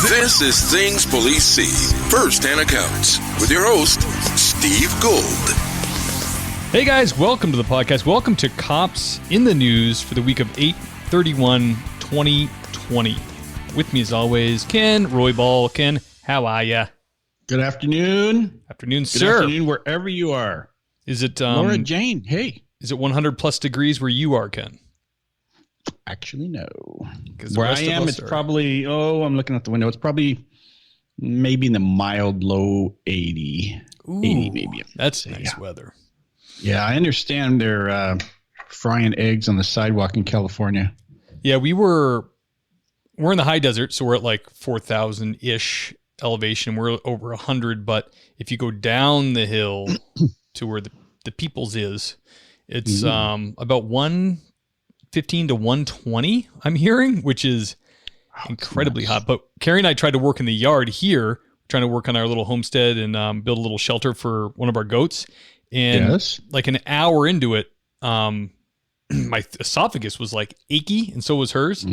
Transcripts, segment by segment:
This is Things Police See, First-Hand Accounts, with your host, Steve Gould. Hey guys, welcome to the podcast. Welcome to Cops in the News for the week of 8/31/2020. With me as always, Ken Roybal. Ken, how are ya? Good afternoon. Afternoon, Good sir. afternoon, wherever you are. Is it Laura Jane, hey. Is it 100 plus degrees where you are, Ken? Actually, no. Where I am, it's probably, I'm looking out the window. It's probably maybe in the mild low 80. Ooh, 80 maybe. That's nice weather. Yeah, I understand they're frying eggs on the sidewalk in California. Yeah, we're in the high desert, so we're at like 4,000-ish elevation. We're over 100, but if you go down the hill to where the People's is, it's about 115 to 120, I'm hearing, which is incredibly hot. But Carrie and I tried to work in the yard here, trying to work on our little homestead and build a little shelter for one of our goats. And like an hour into it, my esophagus was like achy, and so was hers.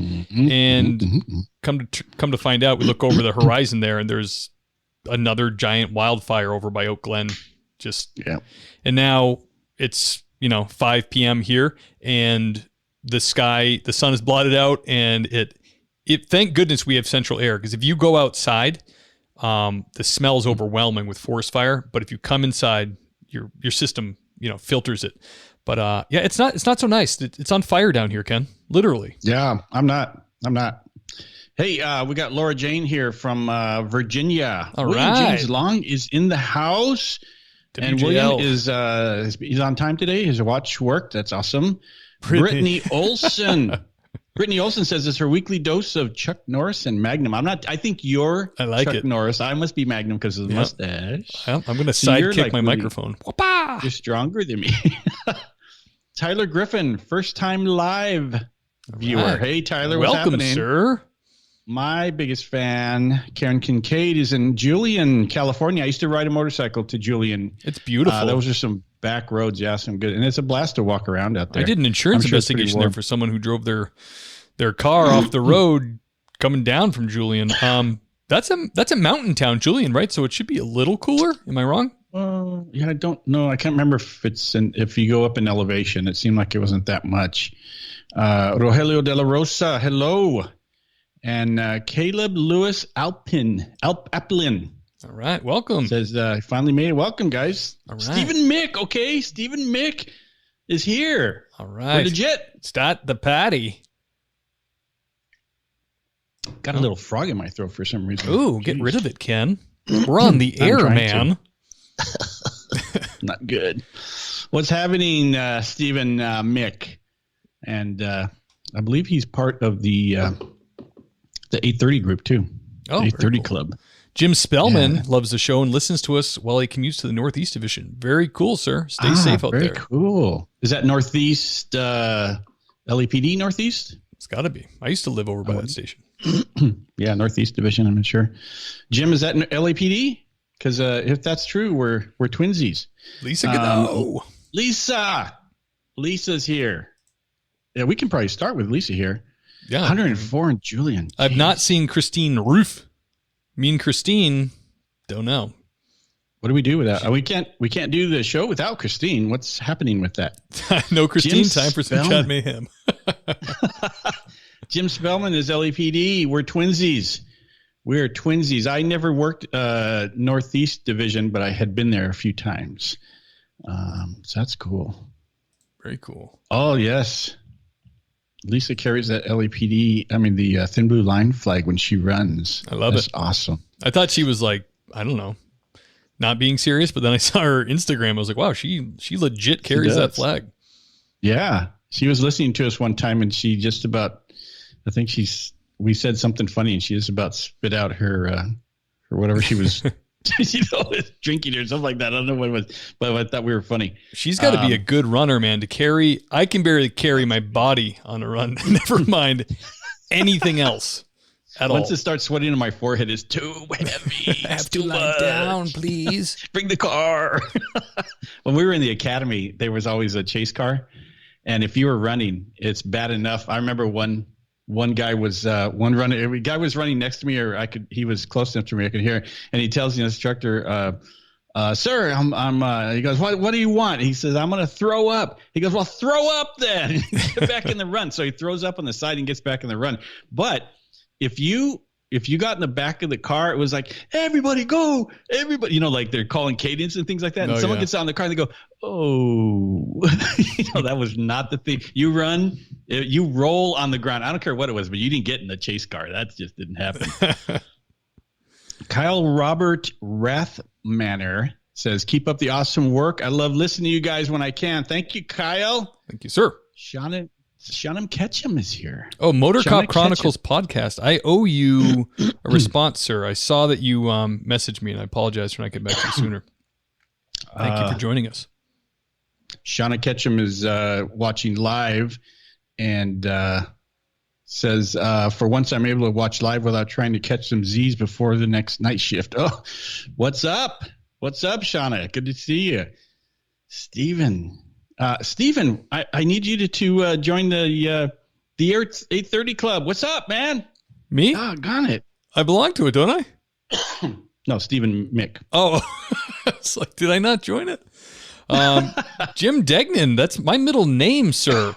Come to find out, we look over the horizon there, and there's another giant wildfire over by Oak Glen. And now it's 5 p.m. here, and the sun is blotted out, and it thank goodness we have central air, because if you go outside, the smell is overwhelming with forest fire. But if you come inside, your system filters it. But it's not so nice. It's on fire down here, Ken. Literally. Yeah, I'm not. Hey, we got Laura Jane here from Virginia. All William right. James Long is in the house. WJL. And William is he's on time today. His watch worked. That's awesome. Brittany Olson. Brittany Olson says it's her weekly dose of Chuck Norris and Magnum. I think you're Chuck Norris. I must be Magnum because of the mustache. Well, I'm going to sidekick my microphone. You're stronger than me. Tyler Griffin, first time live viewer. Right. Hey, Tyler, what's welcome, happening? Sir. My biggest fan, Karen Kincaid, is in Julian, California. I used to ride a motorcycle to Julian. It's beautiful. Those are some back roads. Yeah, some good. And it's a blast to walk around out there. I did an insurance investigation there for someone who drove their car off the road coming down from Julian. That's a mountain town, Julian, right? So it should be a little cooler. Am I wrong? Yeah, I don't know. I can't remember if you go up in elevation. It seemed like it wasn't that much. Rogelio de la Rosa, hello. And Caleb Lewis Applin. All right, welcome. Says, I finally made it. Welcome, guys. All right. Stephen Mick, okay? Stephen Mick is here. All right. We're legit. Start the patty. Got a little frog in my throat for some reason. Ooh, get rid of it, Ken. We're on the air, man. Not good. What's happening, Stephen Mick? And I believe he's part of the 830 group, too. Oh, 830 cool. Club. Jim Spellman loves the show and listens to us while he commutes to the Northeast Division. Very cool, sir. Stay safe out there. Very cool. Is that Northeast, LAPD Northeast? It's got to be. I used to live over by that station. Yeah, Northeast Division, I'm not sure. Jim, is that LAPD? Because if that's true, we're twinsies. Lisa Godot. Lisa's here. Yeah, we can probably start with Lisa here. Yeah. 104 in Julian. I've not seen Christine Roof. Me and Christine, don't know. What do we do with that? We can't do the show without Christine. What's happening with that? No Christine, Jim time for some Spellman. chat mayhem. Jim Spellman is LAPD. We're twinsies. We're twinsies. I never worked Northeast Division, but I had been there a few times. So that's cool. Very cool. Oh, yes. Lisa carries that the Thin Blue Line flag when she runs. I love That's it. Awesome. I thought she was like, I don't know, not being serious, but then I saw her Instagram. I was like, wow, she legit carries that flag. Yeah. She was listening to us one time, and she just about, we said something funny, and she just about spit out her whatever she was drinking or something like that. I don't know what it was, but I thought we were funny. She's got to be a good runner, man, to carry. I can barely carry my body on a run. Never mind anything else at all. Once it starts sweating on my forehead, it's too heavy. I have to lie down, please. Bring the car. When we were in the academy, there was always a chase car. And if you were running, it's bad enough. I remember one one guy was running next to me, or he was close enough to me, I could hear, and he tells the instructor, sir, he goes, what do you want? He says, I'm going to throw up. He goes, well, throw up then. Get back in the run. So he throws up on the side and gets back in the run. But if you got in the back of the car, it was like, everybody go, everybody, like they're calling cadence and things like that. And someone gets out in the car and they go, oh, that was not the thing. You run, you roll on the ground. I don't care what it was, but you didn't get in the chase car. That just didn't happen. Kyle Robert Rathmanner says, keep up the awesome work. I love listening to you guys when I can. Thank you, Kyle. Thank you, sir. Shannon Ketchum is here. Oh, Motor Cop Chronicles podcast. I owe you a response, sir. I saw that you messaged me, and I apologize for not getting back to you sooner. Thank you for joining us. Shannon Ketchum is watching live and says, for once I'm able to watch live without trying to catch some Z's before the next night shift. Oh, what's up? What's up, Shauna? Good to see you. Steven, I need you to join the 830 Club. What's up, man? Me? Doggone it. I belong to it, don't I? No, Stephen Mick. Oh, it's like, did I not join it? Jim Degnan, that's my middle name, sir,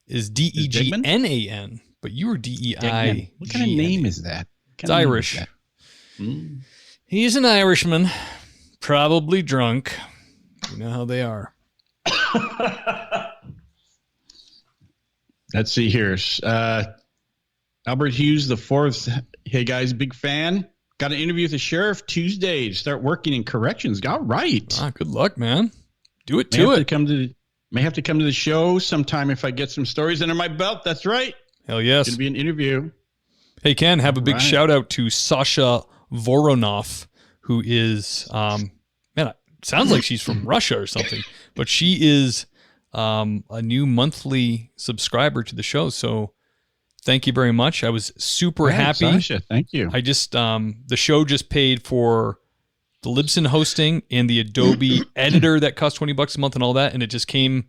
is Degnan, but you were Dei. What kind of name is that? It's Irish. He's an Irishman, probably drunk. You know how they are. Let's see here. Albert Hughes the fourth. Hey guys, big fan. Got an interview with the sheriff Tuesday to start working in corrections. All right. Good luck, man. Do it May have to come to the show sometime if I get some stories under my belt. That's right. Hell yes. It's going to be an interview. Hey, Ken, have a big shout out to Sasha Voronov, who is, it sounds like she's from Russia or something, but she is a new monthly subscriber to the show. So thank you very much. I was super happy. Sasha, thank you. I just, the show just paid for the Libsyn hosting and the Adobe editor that cost $20 a month and all that. And it just came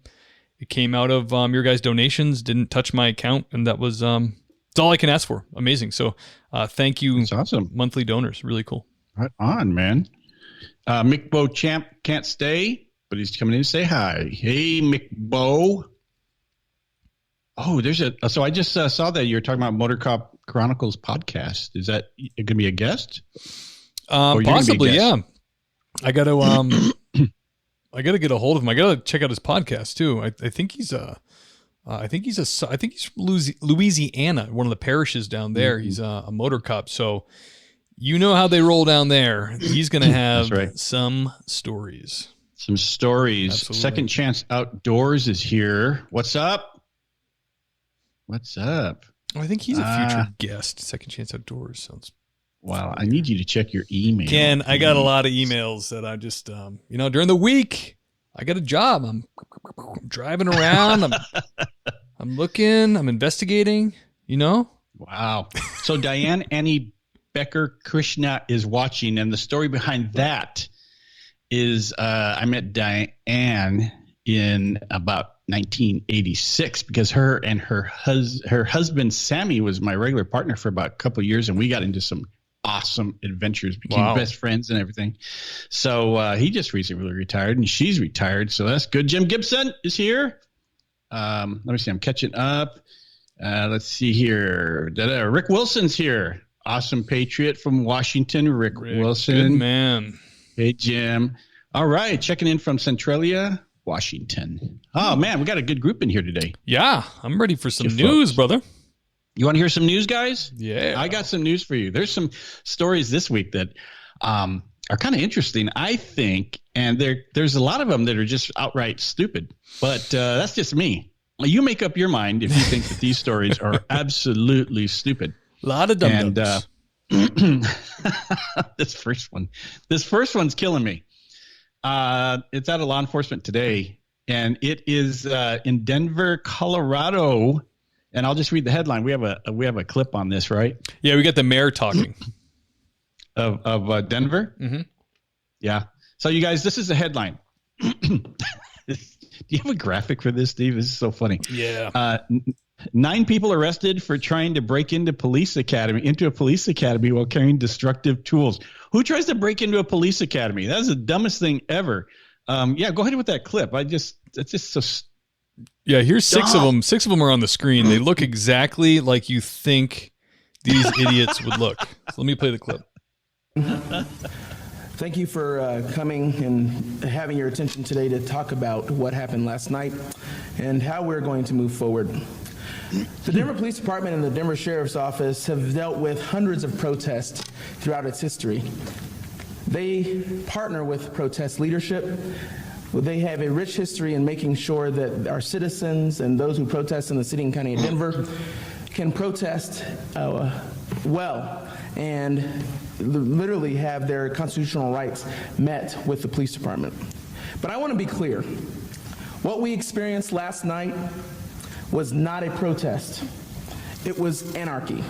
out of your guys' donations, didn't touch my account. And that was, it's all I can ask for. Amazing. So thank you. That's awesome. Monthly donors. Really cool. Right on, man. Mick Bo Champ can't stay, but he's coming in to say hi. Hey, Mick Bo. Oh, so I just saw that you're talking about Motor Cop Chronicles podcast. Is that going to be a guest? Possibly, yeah. I got to get a hold of him. I got to check out his podcast too. I think he's from Louisiana, one of the parishes down there. Mm-hmm. He's a motor cop. So you know how they roll down there. He's going to have some stories. Some stories. Absolutely. Second Chance Outdoors is here. What's up? What's up? Oh, I think he's a future guest. Second Chance Outdoors sounds. Wow, I need you to check your email. Ken, I got a lot of emails that I just, during the week, I got a job. I'm driving around. I'm looking. I'm investigating. Wow. So Diane Annie Becker Krishna is watching, and the story behind that is I met Diane in about 1986 because her and her husband Sammy was my regular partner for about a couple of years, and we got into some awesome adventures, became best friends and everything. So he just recently retired, and she's retired, so that's good. Jim Gibson is here. Let me see. I'm catching up. Let's see here. Rick Wilson's here. Awesome patriot from Washington, Rick Wilson. Good man. Hey, Jim. All right. Checking in from Centralia, Washington. Oh, man. We got a good group in here today. Yeah. I'm ready for some news, brother. You want to hear some news, guys? Yeah. I got some news for you. There's some stories this week that are kind of interesting, I think. And there's a lot of them that are just outright stupid. But that's just me. You make up your mind if you think that these stories are absolutely stupid. A lot of dum-dums. And this first one's killing me. It's out of Law Enforcement Today, and it is in Denver, Colorado. And I'll just read the headline. We have a clip on this, right? Yeah, we got the mayor talking of Denver. Mm-hmm. Yeah. So you guys, this is the headline. Do you have a graphic for this, Steve? This is so funny. Yeah. 9 people arrested for trying to break into a police academy while carrying destructive tools. Who tries to break into a police academy? That's the dumbest thing ever. Yeah, go ahead with that clip. It's just so. Yeah, here's 6 of them. 6 of them are on the screen. They look exactly like you think these idiots would look. So let me play the clip. Thank you for coming and having your attention today to talk about what happened last night and how we're going to move forward. The Denver Police Department and the Denver Sheriff's Office have dealt with hundreds of protests throughout its history. They partner with protest leadership. They have a rich history in making sure that our citizens and those who protest in the city and county of Denver can protest well and literally have their constitutional rights met with the police department. But I want to be clear. What we experienced last night was not a protest. It was anarchy.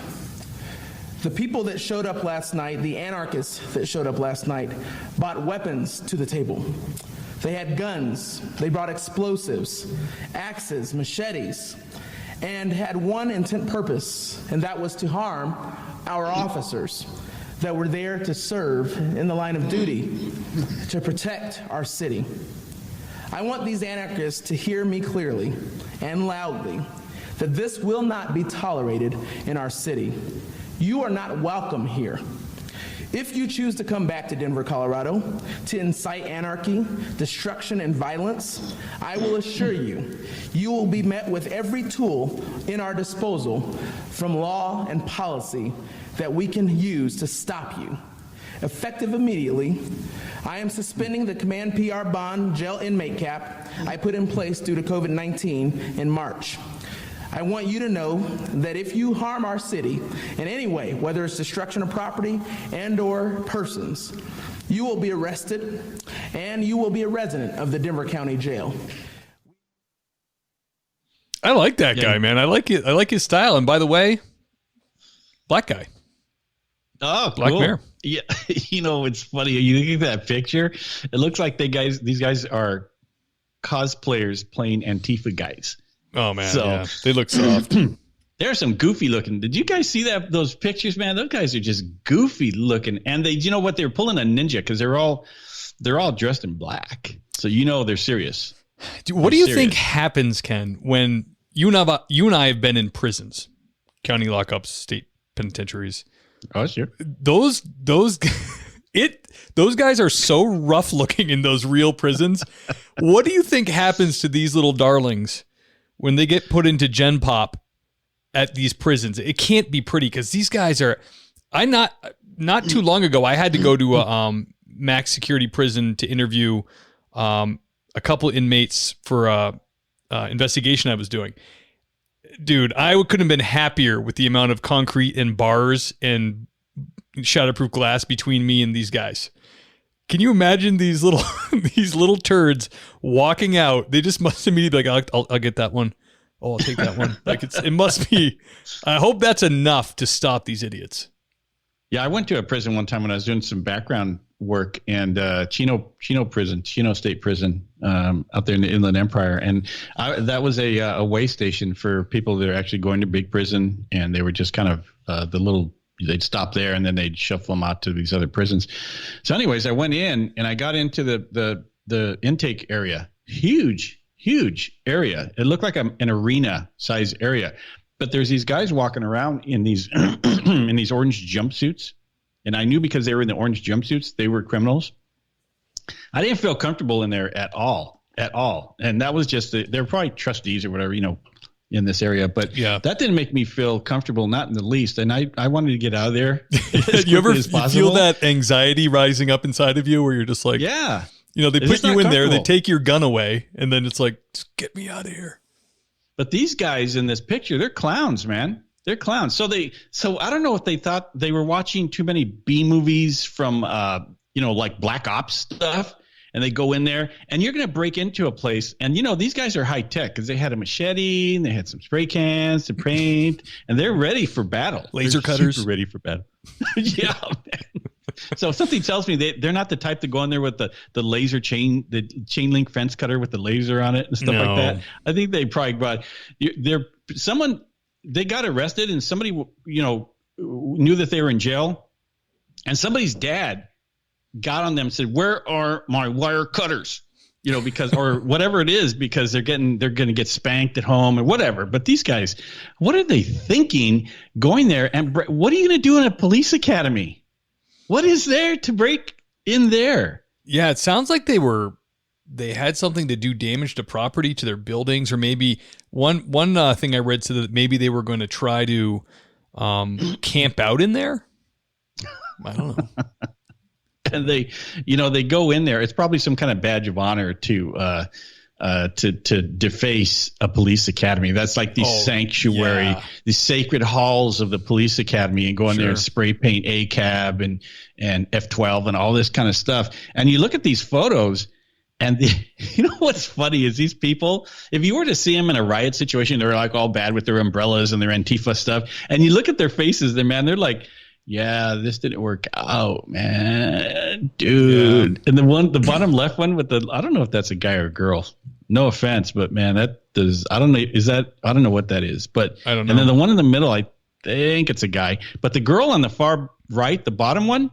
The people that showed up last night, the anarchists that showed up last night, brought weapons to the table. They had guns, they brought explosives, axes, machetes, and had one intent purpose, and that was to harm our officers that were there to serve in the line of duty to protect our city. I want these anarchists to hear me clearly and loudly that this will not be tolerated in our city. You are not welcome here. If you choose to come back to Denver, Colorado, to incite anarchy, destruction, and violence, I will assure you, you will be met with every tool in our disposal from law and policy that we can use to stop you. Effective immediately, I am suspending the command PR bond jail inmate cap I put in place due to COVID-19 in March. I want you to know that if you harm our city in any way, whether it's destruction of property and or persons, you will be arrested and you will be a resident of the Denver County Jail. I like that guy, man. I like it. I like his style. And by the way, black guy. Oh, Black cool. Mare. Yeah, it's funny. You look at that picture. It looks like these guys are cosplayers playing Antifa guys. Oh man, so, yeah. They look soft. They're some goofy looking. Did you guys see those pictures, man? Those guys are just goofy looking. And they, what? They're pulling a ninja because they're all dressed in black. So they're serious. Dude, what do you think happens, Ken, when you and I have been in prisons, county lockups, state penitentiaries? Oh, sure. Those guys are so rough looking in those real prisons. What do you think happens to these little darlings when they get put into Gen Pop at these prisons? It can't be pretty because these guys are. Not too long ago, I had to go to a max security prison to interview a couple inmates for a investigation I was doing. Dude, I couldn't have been happier with the amount of concrete and bars and shatterproof glass between me and these guys. Can you imagine these little turds walking out? They just must immediately be like, I'll get that one. Oh, I'll take that one. Like it must be. I hope that's enough to stop these idiots. Yeah, I went to a prison one time when I was doing some background work, and Chino State Prison out there in the Inland Empire, and that was a way station for people that are actually going to big prison, and they were just kind of they'd stop there and then they'd shuffle them out to these other prisons. So anyways, I went in and I got into the intake area. Huge area. It looked like an arena size area, but there's these guys walking around in these in these orange jumpsuits. And I knew because they were in the orange jumpsuits, they were criminals. I didn't feel comfortable in there at all. And that was just they're probably trustees or whatever, in this area. But yeah, that didn't make me feel comfortable, not in the least. And I wanted to get out of there. You ever feel that anxiety rising up inside of you where you're just like, yeah, they put you in there, they take your gun away, and then it's like, just get me out of here. But these guys in this picture, they're clowns, man. They're clowns. So I don't know if they thought they were watching too many B movies from, like Black Ops stuff. And they go in there and you're going to break into a place. And, these guys are high tech because they had a machete and they had some spray cans to paint and they're ready for battle. Laser cutters. Super ready for battle. Yeah, man. So something tells me they're not the type to go in there with the laser the chain link fence cutter with the laser on it and stuff like that. I think they probably they got arrested and somebody, knew that they were in jail, and somebody's dad got on them and said, "Where are my wire cutters?" Because, or whatever it is, because they're going to get spanked at home or whatever. But these guys, what are they thinking going there? And what are you going to do in a police academy? What is there to break in there? Yeah, it sounds like they had something to do damage to property, to their buildings, or maybe one thing I read said that maybe they were going to try to camp out in there. I don't know. And they go in there. It's probably some kind of badge of honor to deface a police academy. That's like the sanctuary, the sacred halls of the police academy, and go in there and spray paint ACAB and F12 and all this kind of stuff. And you look at these photos, and what's funny is these people, if you were to see them in a riot situation, they're like all bad with their umbrellas and their Antifa stuff. And you look at their faces, they're like, yeah, this didn't work out, man, dude. Yeah. And the bottom left one with I don't know if that's a guy or a girl. No offense, but man, I don't know what that is, but I don't know. And then the one in the middle, I think it's a guy, but the girl on the far right, the bottom one,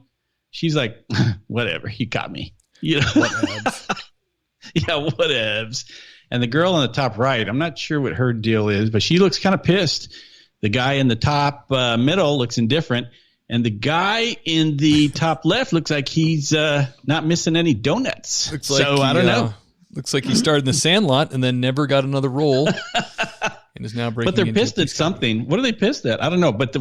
she's like, whatever, he got me. Whatevs. Yeah, whatevs. And the girl on the top right, I'm not sure what her deal is, but she looks kind of pissed. The guy in the top middle looks indifferent. And the guy in the top left looks like he's not missing any donuts. I don't know. Looks like he started in the Sandlot and then never got another role, and is now breaking. But they're pissed at something. What are they pissed at? I don't know. But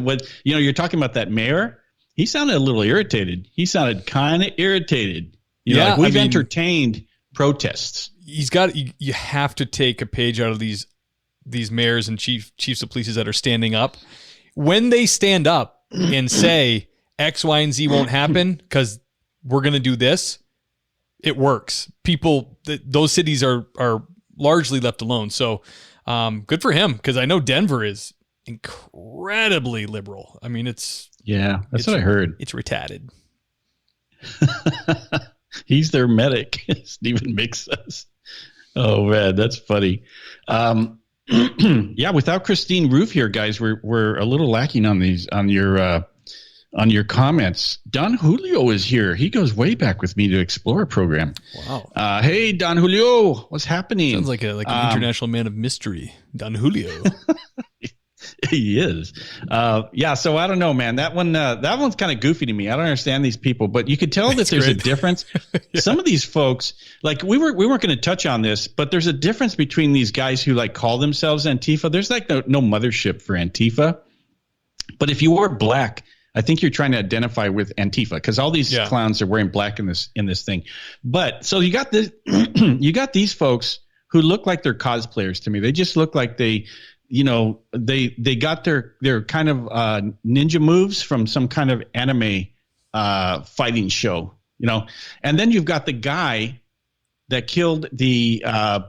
you're talking about that mayor. He sounded a little irritated. He sounded kind of irritated. We've entertained protests. You have to take a page out of these mayors and chiefs of police that are standing up. When they stand up and say X, Y, and Z won't happen because we're going to do this, it works. People, those cities are largely left alone. So good for him, because I know Denver is incredibly liberal. I mean, that's what I heard. It's retarded. He's their medic, Stephen Mick says. Oh, man, that's funny. Yeah, without Christine Roof here, guys, we're a little lacking on your comments. Don Julio is here. He goes way back with me to Explorer program. Wow. Hey, Don Julio, what's happening? Sounds like an international man of mystery, Don Julio. He is. So I don't know, man. That one's kind of goofy to me. I don't understand these people, but you could tell that there's a difference. Yeah. Some of these folks, like we weren't going to touch on this, but there's a difference between these guys who like call themselves Antifa. There's like no mothership for Antifa. But if you were black, I think you're trying to identify with Antifa, because all these clowns are wearing black in this thing. But so you got this, you got these folks who look like they're cosplayers to me. They just look like they got their kind of ninja moves from some kind of anime fighting show, And then you've got the guy that killed the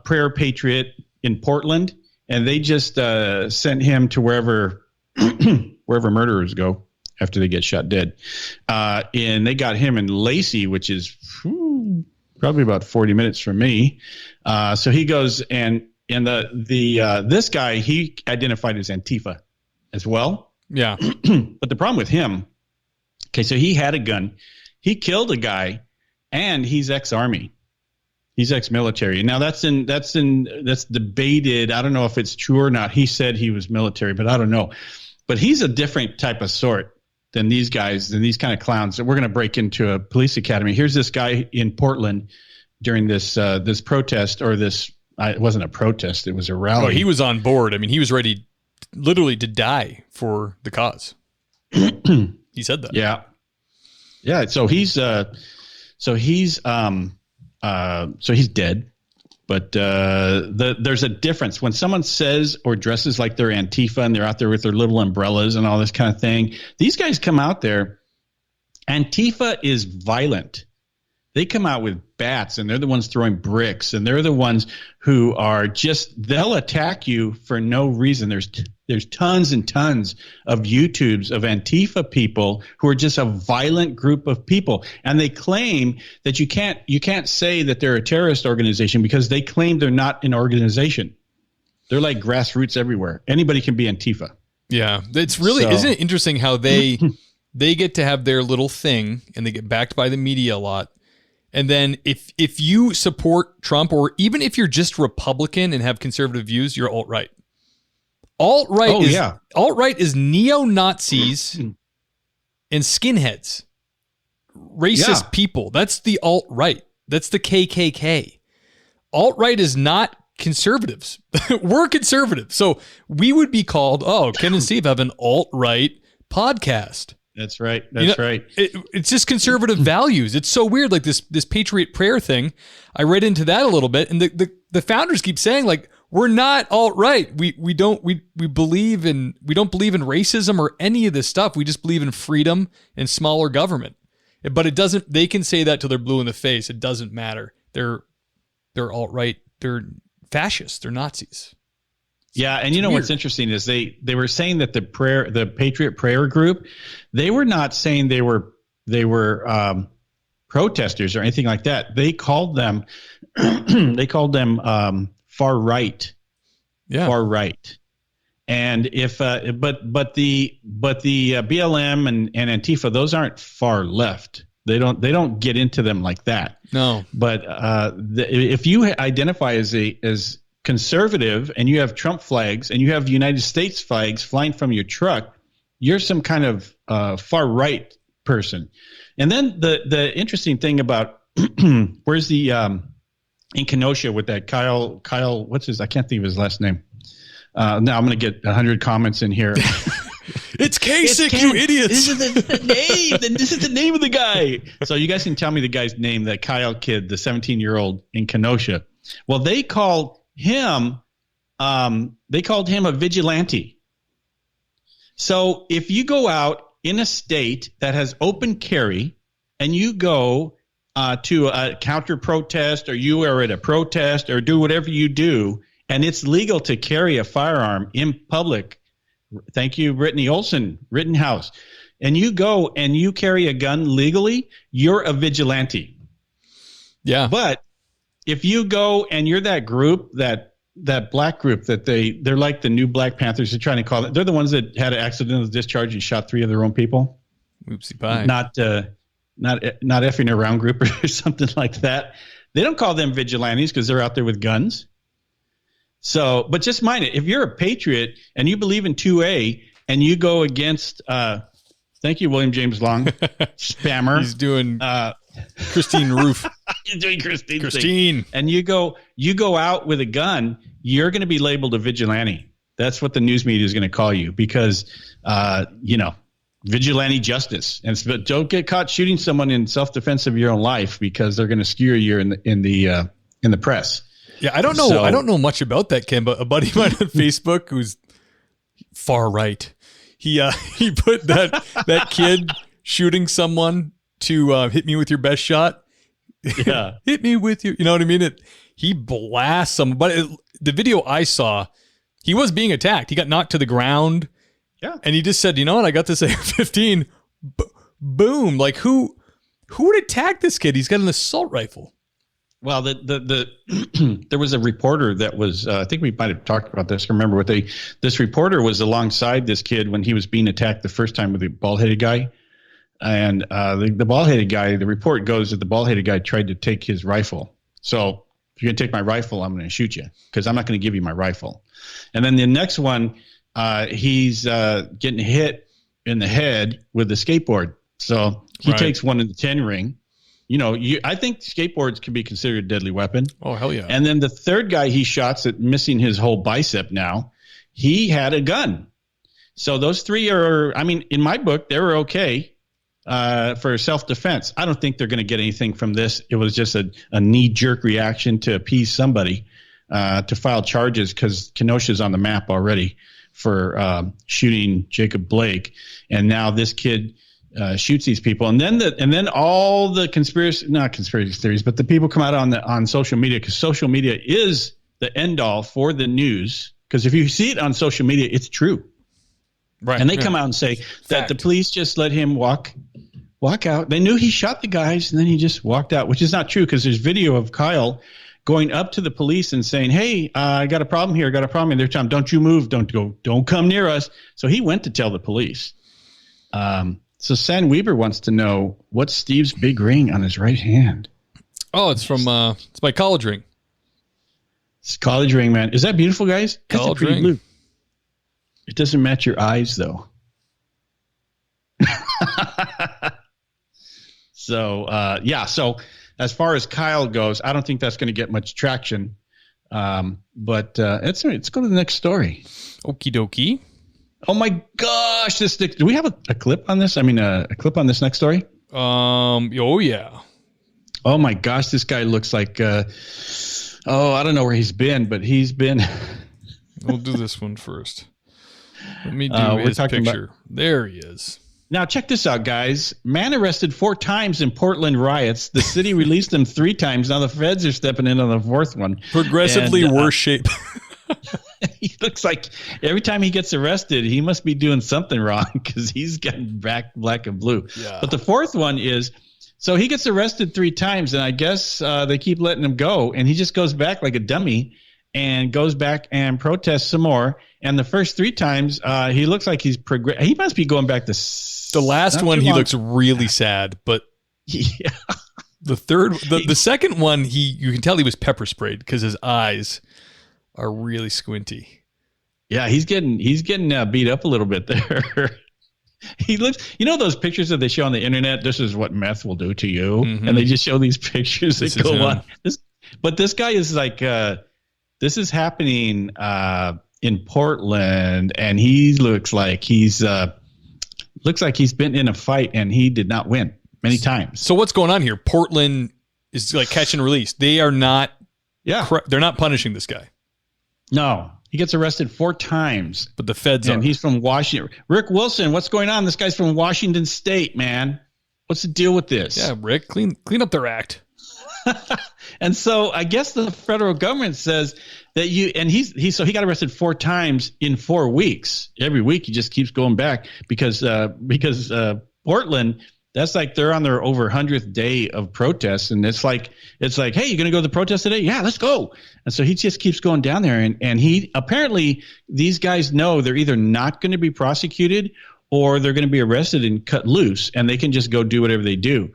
prayer patriot in Portland, and they just sent him to wherever murderers go after they get shot dead. And they got him in Lacey, which is probably about 40 minutes from me. So he goes and this guy, he identified as Antifa as well. Yeah. But the problem with him, so he had a gun, he killed a guy, and he's ex-army. He's ex-military. Now that's debated. I don't know if it's true or not. He said he was military, but I don't know. But he's a different type of sort than these guys, than these kind of clowns. So we're going to break into a police academy. Here's this guy in Portland during this protest, or this. It wasn't a protest. It was a rally. Oh, he was on board. I mean, he was ready literally to die for the cause. He said that. Yeah. Yeah. So he's dead. But there's a difference when someone says or dresses like they're Antifa and they're out there with their little umbrellas and all this kind of thing. These guys come out there. Antifa is violent. They come out with bats, and they're the ones throwing bricks, and they're the ones who are they'll attack you for no reason. There's tons and tons of YouTubes of Antifa people who are just a violent group of people. And they claim that you can't say that they're a terrorist organization because they claim they're not an organization. They're like grassroots everywhere. Anybody can be Antifa. Yeah. It's really, isn't it interesting how they get to have their little thing and they get backed by the media a lot. And then if you support Trump, or even if you're just Republican and have conservative views, you're alt-right. Alt-right is neo-Nazis and skinheads. Racist people. That's the alt-right. That's the KKK. Alt-right is not conservatives. We're conservative. So we would be called, Ken and Steve have an alt-right podcast. That's right. That's right. It's just conservative values. It's so weird. Like this Patriot Prayer thing. I read into that a little bit, and the founders keep saying, like, we're not alt-right. We don't believe in racism or any of this stuff. We just believe in freedom and smaller government. But it doesn't. They can say that till they're blue in the face. It doesn't matter. They're alt-right. They're fascists. They're Nazis. Yeah, and you know what's interesting is they were saying that the Patriot Prayer Group, they were not saying they were protesters or anything like that. They called them far right. Yeah. Far right. And if but the BLM and Antifa, those aren't far left. They don't get into them like that. No. But if you identify as conservative and you have Trump flags and you have United States flags flying from your truck, you're some kind of far right person. And then the interesting thing about where's the in Kenosha with that Kyle, what's his? I can't think of his last name. Now I'm going to get 100 comments in here. It's Kasich, you idiots. This is the name. This is the name of the guy. So you guys can tell me the guy's name, that Kyle kid, the 17-year-old in Kenosha. Well, they called him a vigilante. So if you go out in a state that has open carry and you go to a counter protest, or you are at a protest, or do whatever you do, and it's legal to carry a firearm in public. Thank you, Brittany Olson, Rittenhouse. And you go and you carry a gun legally, you're a vigilante. Yeah. But if you go and you're that group, that black group that they're like the new Black Panthers, they're trying to call it. They're the ones that had an accidental discharge and shot 3 of their own people. Oopsie pie. Not effing around group or something like that. They don't call them vigilantes because they're out there with guns. So, but just mind it. If you're a patriot and you believe in 2A and you go against, thank you, William James Long, spammer. He's doing Christine Roof. You're doing Christine. And you go out with a gun, you're going to be labeled a vigilante. That's what the news media is going to call you because, vigilante justice. And don't get caught shooting someone in self-defense of your own life because they're going to skewer you in the press. Yeah, I don't know. I don't know much about that, Ken, but a buddy of mine on Facebook who's far right. He put that kid shooting someone to hit me with your best shot. Yeah, hit me with your. You know what I mean? He blasts someone. But the video I saw, he was being attacked. He got knocked to the ground. Yeah, and he just said, "You know what? I got this AR-15." Boom! Like who would attack this kid? He's got an assault rifle. Well, there was a reporter that was I think we might have talked about this. I remember this reporter was alongside this kid when he was being attacked the first time with the bald-headed guy, and the bald-headed guy. The report goes that the bald-headed guy tried to take his rifle. So if you're gonna take my rifle, I'm gonna shoot you because I'm not gonna give you my rifle. And then the next one, he's getting hit in the head with the skateboard. So he takes one in the 10 ring. I think skateboards can be considered a deadly weapon. Oh, hell yeah. And then the third guy he shot's at missing his whole bicep now. He had a gun. So those 3 are, in my book, they were okay for self-defense. I don't think they're going to get anything from this. It was just a knee-jerk reaction to appease somebody to file charges because Kenosha's on the map already for shooting Jacob Blake. And now this kid shoots these people, and then all the not conspiracy theories, but the people come out on social media because social media is the end all for the news. Because if you see it on social media, it's true, right? And they come out and say that the police just let him walk out. They knew he shot the guys, and then he just walked out, which is not true because there's video of Kyle going up to the police and saying, hey, I got a problem here. I got a problem. And they're telling him, don't you move. Don't come near us. So he went to tell the police. So San Weber wants to know, what's Steve's big ring on his right hand? Oh, it's from it's my college ring. It's a college ring, man. Is that beautiful, guys? That's College a pretty ring. blue. It doesn't match your eyes, though. So, So as far as Kyle goes, I don't think that's going to get much traction. But let's go to the next story. Okie dokie. Oh my gosh! Do we have a clip on this? I mean, a clip on this next story? Oh yeah. Oh my gosh! This guy looks like. I don't know where he's been, but he's been. We'll do this one first. Let me do we're his talking picture. There he is. Now, check this out, guys. Man arrested 4 times in Portland riots. The city released him 3 times. Now the feds are stepping in on the 4th one. Progressively worse shape. He looks like every time he gets arrested, he must be doing something wrong because he's getting back black and blue. Yeah. But the 4th one is, so he gets arrested 3 times, and I guess they keep letting him go, and he just goes back like a dummy and goes back and protests some more. And the first 3 times, he looks like he must be going back to the last one, he looks really sad, but yeah. The third, the second one, you can tell he was pepper sprayed because his eyes are really squinty. Yeah, he's getting beat up a little bit there. He looks, those pictures that they show on the internet. This is what meth will do to you, and they just show these pictures that go on. But this guy is like, this is happening in Portland, and he looks like he's been in a fight and he did not win many times. So what's going on here? Portland is like catch and release. They are not. Yeah, they're not punishing this guy. No, he gets arrested 4 times. But the feds are. And he's from Washington. Rick Wilson, what's going on? This guy's from Washington State, man. What's the deal with this? Yeah, Rick, clean up their act. And so I guess the federal government says that so he got arrested 4 times in 4 weeks. Every week he just keeps going back because Portland, that's like they're on their over 100th day of protests, and it's like, hey, you going to go to the protest today? Yeah, let's go. And so he just keeps going down there, and he apparently these guys know they're either not going to be prosecuted or they're going to be arrested and cut loose, and they can just go do whatever they do.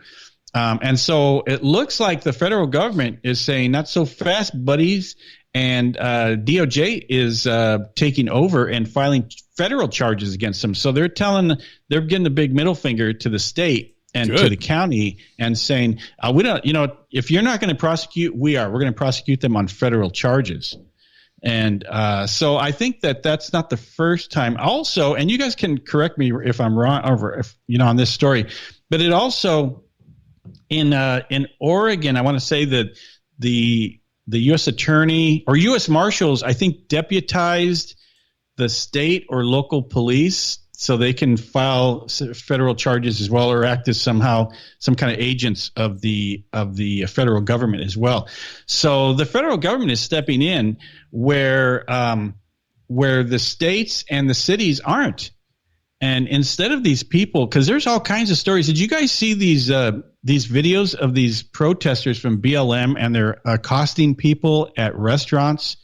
And so it looks like the federal government is saying, not so fast, buddies. And DOJ is taking over and filing federal charges against them. So they're getting the big middle finger to the state and to the county and saying, we don't, if you're not going to prosecute, we're going to prosecute them on federal charges. And so I think that's not the first time. Also, and you guys can correct me if I'm wrong, or if on this story, but it also in Oregon, I want to say that the U.S. attorney or U.S. marshals, I think, deputized the state or local police so they can file federal charges as well, or act as somehow some kind of agents of the federal government as well. So the federal government is stepping in where the states and the cities aren't. And instead of these people, because there's all kinds of stories. Did you guys see these videos of these protesters from BLM, and they're accosting people at restaurants?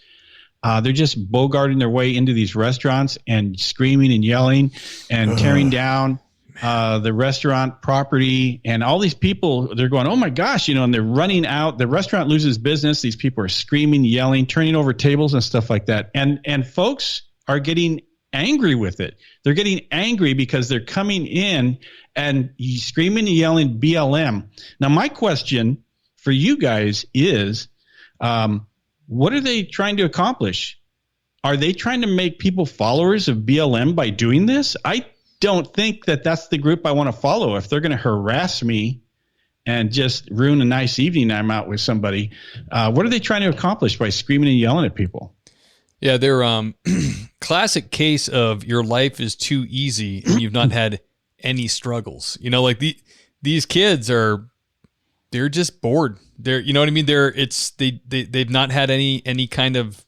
They're just bogarting their way into these restaurants and screaming and yelling and tearing down the restaurant property. And all these people, they're going, oh my gosh, and they're running out. The restaurant loses business. These people are screaming, yelling, turning over tables and stuff like that. And folks are getting angry with it. They're getting angry because they're coming in and screaming and yelling BLM. Now, my question for you guys is, what are they trying to accomplish? Are they trying to make people followers of BLM by doing this? I don't think that's the group I want to follow. If they're going to harass me and just ruin a nice evening I'm out with somebody, what are they trying to accomplish by screaming and yelling at people? Yeah, they're classic case of your life is too easy and you've not had any struggles. Like these kids they're just bored. They're, you know what I mean? They've not had any kind of,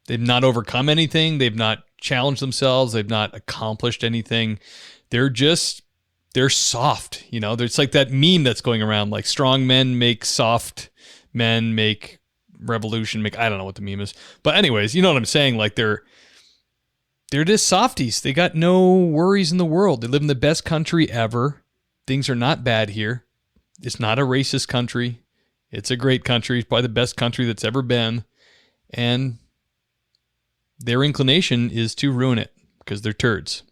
they've not overcome anything. They've not challenged themselves. They've not accomplished anything. They're soft. It's like that meme that's going around, like strong men make soft men make revolution. I don't know what the meme is. But anyways, you know what I'm saying? Like they're just softies. They got no worries in the world. They live in the best country ever. Things are not bad here. It's not a racist country. It's a great country. It's probably the best country that's ever been. And their inclination is to ruin it because they're turds.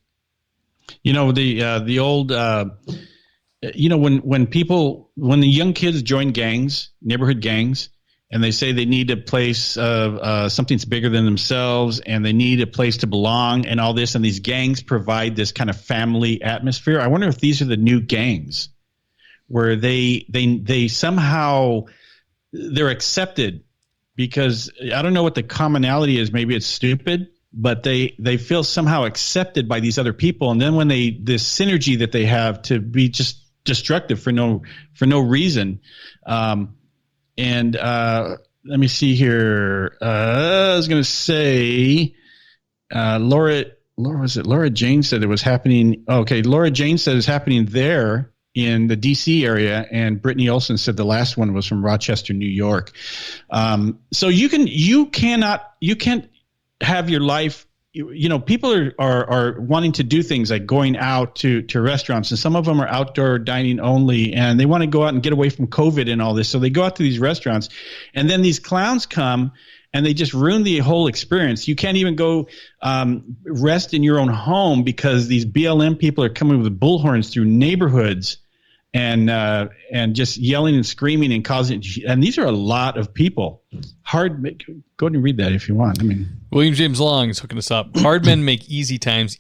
You know, the old, you know, when the young kids join gangs, neighborhood gangs, and they say they need a place of something's bigger than themselves, and they need a place to belong, and all this, and these gangs provide this kind of family atmosphere. I wonder if these are the new gangs, where they somehow they're accepted because I don't know what the commonality is. Maybe it's stupid, but they feel somehow accepted by these other people, and then when this synergy that they have to be just destructive for no reason. Let me see here. I was going to say, Laura Jane said it was happening. Okay. Laura Jane said it's happening there in the DC area. And Brittany Olson said the last one was from Rochester, New York. So you can't have your life. You know, people are wanting to do things like going out to restaurants, and some of them are outdoor dining only, and they want to go out and get away from COVID and all this. So they go out to these restaurants, and then these clowns come and they just ruin the whole experience. You can't even go rest in your own home because these BLM people are coming with bullhorns through neighborhoods and just yelling and screaming and causing. And these are a lot of people. Go ahead and read that if you want. I mean, William James Long is hooking us up. Hard men make easy times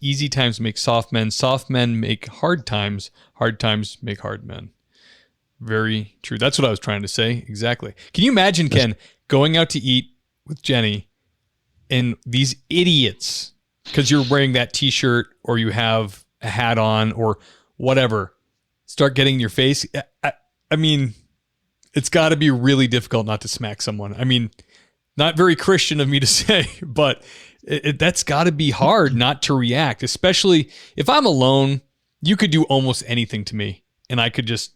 make soft men make hard times make hard men. Very true. That's what I was trying to say. Exactly. Can you imagine, Ken, going out to eat with Jenny and these idiots, because you're wearing that t-shirt or you have a hat on or whatever, start getting in your face? I mean, it's got to be really difficult not to smack someone. I mean, not very Christian of me to say, but that's got to be hard not to react, especially if I'm alone. You could do almost anything to me and I could just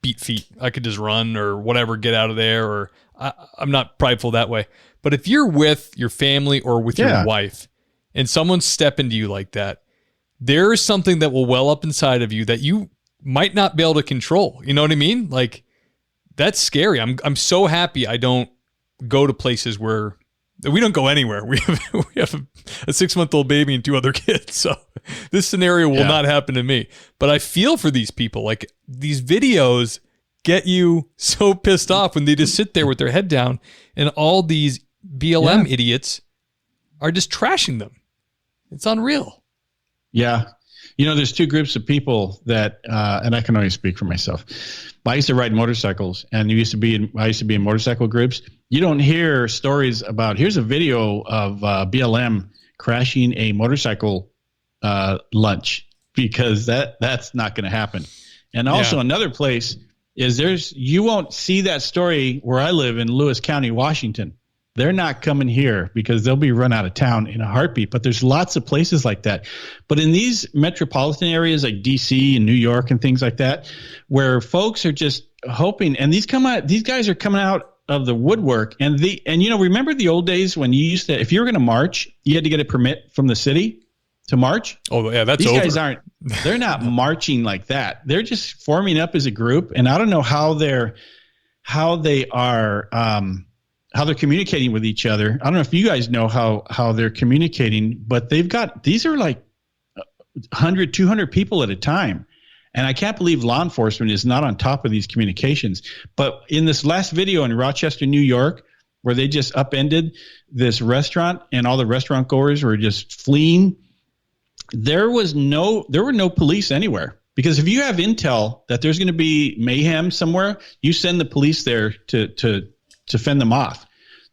beat feet. I could just run or whatever, get out of there, or I'm not prideful that way. But if you're with your family or with your wife and someone's stepping to you like that, there is something that will well up inside of you that you might not be able to control. You know what I mean? Like, that's scary. I'm so happy I don't go to places where we don't go anywhere. We have a 6-month-old baby and 2 other kids. So this scenario will not happen to me. But I feel for these people. Like, these videos get you so pissed off when they just sit there with their head down and all these BLM idiots are just trashing them. It's unreal. Yeah. You know, there's 2 groups of people that, and I can only speak for myself. I used to ride motorcycles, and I used to be in motorcycle groups. You don't hear stories about. Here's a video of BLM crashing a motorcycle lunch, because that's not going to happen. And also another place is you won't see that story where I live in Lewis County, Washington. They're not coming here because they'll be run out of town in a heartbeat. But there's lots of places like that. But in these metropolitan areas like DC and New York and things like that, where folks are just hoping, and these guys are coming out of the woodwork. And you know, remember the old days when you used to, if you were going to march, you had to get a permit from the city to march? Oh yeah, that's these over. Guys they're not marching like that. They're just forming up as a group, and I don't know how they're communicating with each other. I don't know if you guys know how they're communicating, but these are like 100, 200 people at a time. And I can't believe law enforcement is not on top of these communications. But in this last video in Rochester, New York, where they just upended this restaurant and all the restaurant goers were just fleeing, there were no police anywhere. Because if you have intel that there's going to be mayhem somewhere, you send the police there to fend them off.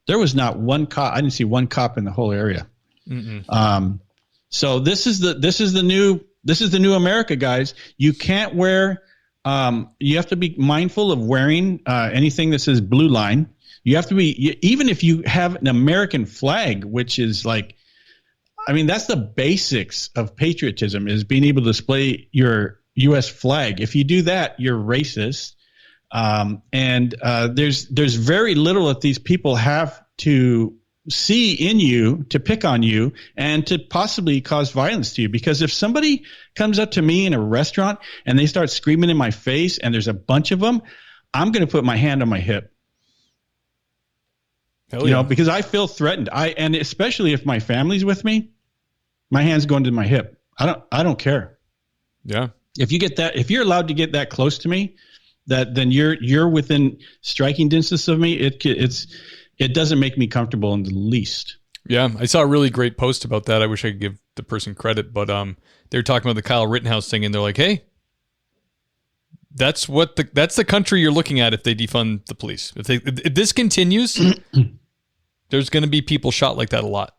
There was not one cop. I didn't see one cop in the whole area. So this is the new America, guys. You can't wear. You have to be mindful of wearing anything that says blue line. You have to be, even if you have an American flag, which is like, I mean, that's the basics of patriotism, is being able to display your U.S. flag. If you do that, you're racist. There's very little that these people have to see in you to pick on you and to possibly cause violence to you. Because if somebody comes up to me in a restaurant and they start screaming in my face and there's a bunch of them, I'm going to put my hand on my hip. Hell yeah. Because I feel threatened. And especially if my family's with me, my hand's going to my hip. I don't care. Yeah. If you're allowed to get that close to me, then you're within striking distance of me. It doesn't make me comfortable in the least. Yeah, I saw a really great post about that. I wish I could give the person credit, but they were talking about the Kyle Rittenhouse thing, and they're like, "Hey, that's the country you're looking at if they defund the police. If this continues, there's going to be people shot like that a lot.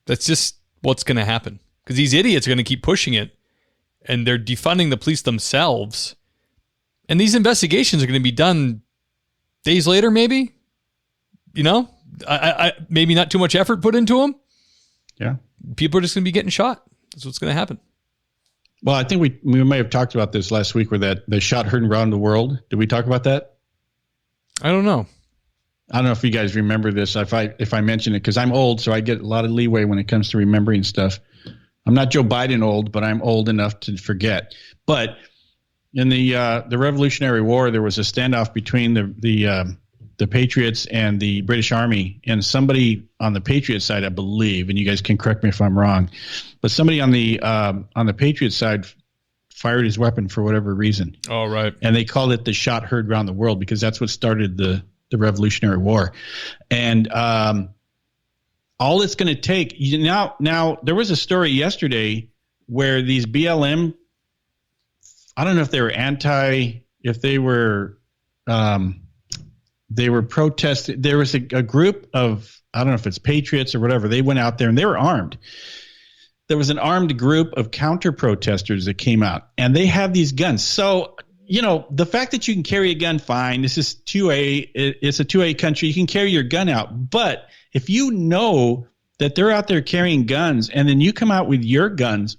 That's just what's going to happen because these idiots are going to keep pushing it, and they're defunding the police themselves, and these investigations are going to be done days later, maybe." I maybe not too much effort put into them. Yeah. People are just going to be getting shot. That's what's going to happen. Well, I think we may have talked about this last week where the shot heard around the world. Did we talk about that? I don't know. I don't know if you guys remember this. If I mention it, because I'm old, so I get a lot of leeway when it comes to remembering stuff. I'm not Joe Biden old, but I'm old enough to forget. But in the Revolutionary War, there was a standoff between the Patriots and the British Army, and somebody on the Patriot side, I believe, and you guys can correct me if I'm wrong, but somebody on the Patriot side fired his weapon for whatever reason. Oh, right. And they called it the shot heard around the world because that's what started the Revolutionary War. And all it's going to take now, there was a story yesterday where these BLM, I don't know if they were protesting. There was a group of, I don't know if it's patriots or whatever. They went out there and they were armed. There was an armed group of counter protesters that came out and they have these guns. So, the fact that you can carry a gun, fine. This is 2A. It's a 2A country. You can carry your gun out. But if you know that they're out there carrying guns and then you come out with your guns,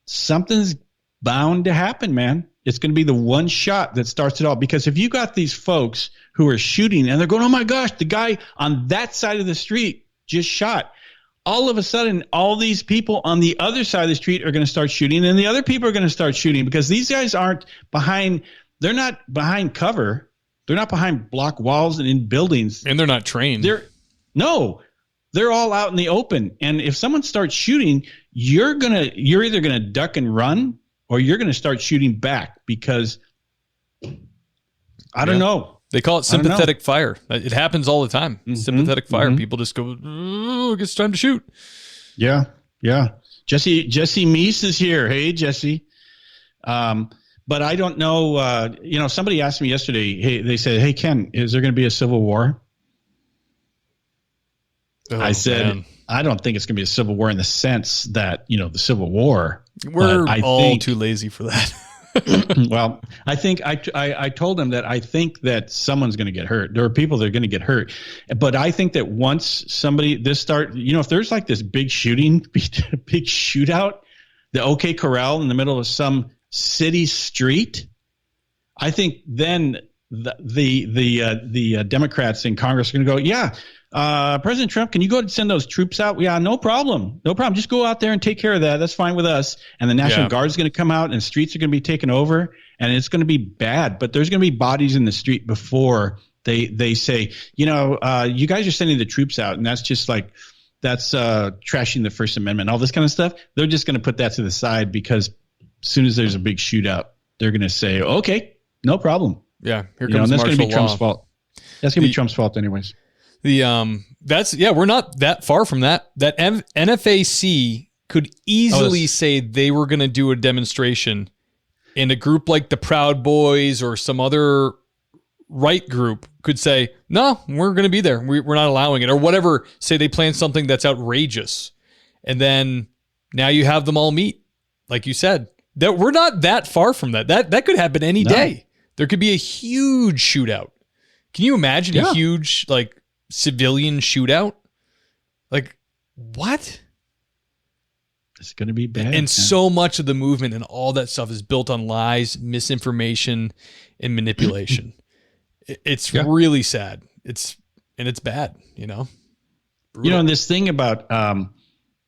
something's bound to happen, man. It's going to be the one shot that starts it all. Because if you got these folks who are shooting and they're going, oh my gosh, the guy on that side of the street just shot. All of a sudden, all these people on the other side of the street are going to start shooting, and the other people are going to start shooting because these guys they're not behind cover. They're not behind block walls and in buildings. And they're not trained. They're all out in the open. And if someone starts shooting, you're either going to duck and run or you're going to start shooting back because I don't know. They call it sympathetic fire. It happens all the time. Mm-hmm, sympathetic fire. People just go, oh, it's time to shoot. Yeah. Jesse Meese is here. Hey, Jesse. But I don't know. Somebody asked me yesterday, they said, hey, Ken, is there going to be a civil war? Oh, I said, man. I don't think it's going to be a civil war in the sense that, the Civil War. We're all too lazy for that. Well, I think I told him that I think that someone's going to get hurt. There are people that are going to get hurt. But I think that once if there's like this big shootout, the OK Corral in the middle of some city street, I think then the Democrats in Congress are going to go, yeah, President Trump, can you go send those troops out? Yeah, no problem. Just go out there and take care of that. That's fine with us. And the National Guard is going to come out and streets are going to be taken over and it's going to be bad. But there's going to be bodies in the street before they say, you guys are sending the troops out and that's just like that's trashing the First Amendment, all this kind of stuff. They're just going to put that to the side because as soon as there's a big shootout, they're going to say, okay, no problem. Yeah, here comes that's martial going to be Trump's law. fault. That's going to be Trump's fault anyways. We're not that far from that. That NFAC could easily say they were going to do a demonstration, and a group like the Proud Boys or some other right group could say, no, we're going to be there. We're not allowing it or whatever. Say they plan something that's outrageous. And then now you have them all meet. Like you said, that we're not that far from that. That could happen any day. There could be a huge shootout. Can you imagine a huge civilian shootout? Like what? It's going to be bad. And so much of the movement and all that stuff is built on lies, misinformation, and manipulation. It's really sad. It's bad, Brutal. And this thing about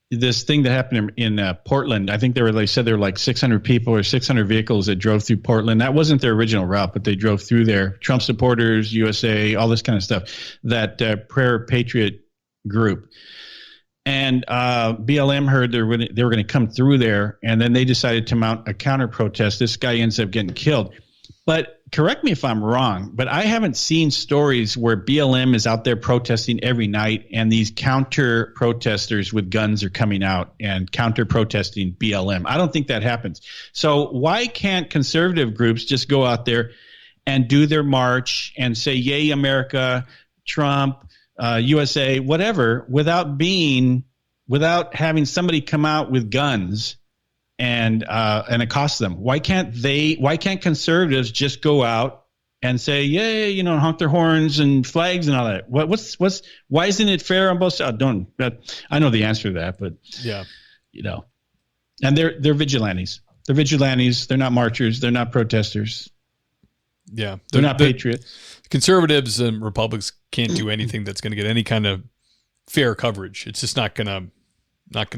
this thing that happened in Portland, I think they said there were like 600 people or 600 vehicles that drove through Portland. That wasn't their original route, but they drove through there. Trump supporters, USA, all this kind of stuff. That Prayer Patriot group. And BLM heard they were going to come through there, and then they decided to mount a counter protest. This guy ends up getting killed. But correct me if I'm wrong, but I haven't seen stories where BLM is out there protesting every night and these counter protesters with guns are coming out and counter protesting BLM. I don't think that happens. So why can't conservative groups just go out there and do their march and say, yay, America, Trump, USA, whatever, without having somebody come out with guns and accost them? Why can't conservatives just go out and say, yay, honk their horns and flags and all that? Why isn't it fair on both sides? I know the answer to that, but and they're vigilantes. They're vigilantes. They're not marchers. They're not protesters. Yeah. They're not patriots. Conservatives and Republicans can't do anything that's going to get any kind of fair coverage. It's just not going to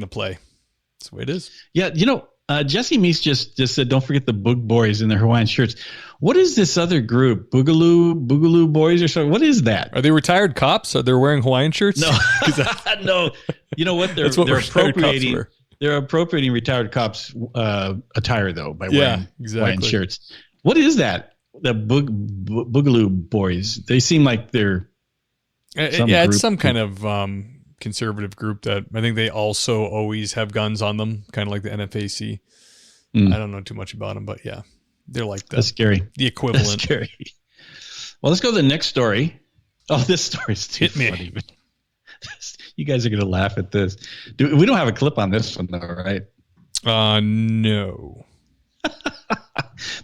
play. That's the way it is. Yeah. Jesse Meese just said, don't forget the Boog Boys in their Hawaiian shirts. What is this other group? Boogaloo Boys or something? What is that? Are they retired cops? Are they wearing Hawaiian shirts? No. No. You know what? They're appropriating. They're appropriating retired cops attire, though, by wearing Hawaiian shirts. What is that? The Boogaloo Boys. They seem like they're it's some kind of conservative group that I think they also always have guns on them, kind of like the NFAC. I don't know too much about them, but yeah, they're like that's scary. The equivalent. That's scary. Well, let's go to the next story. Oh, this story's too funny. You guys are going to laugh at this. We don't have a clip on this one, though, right? No.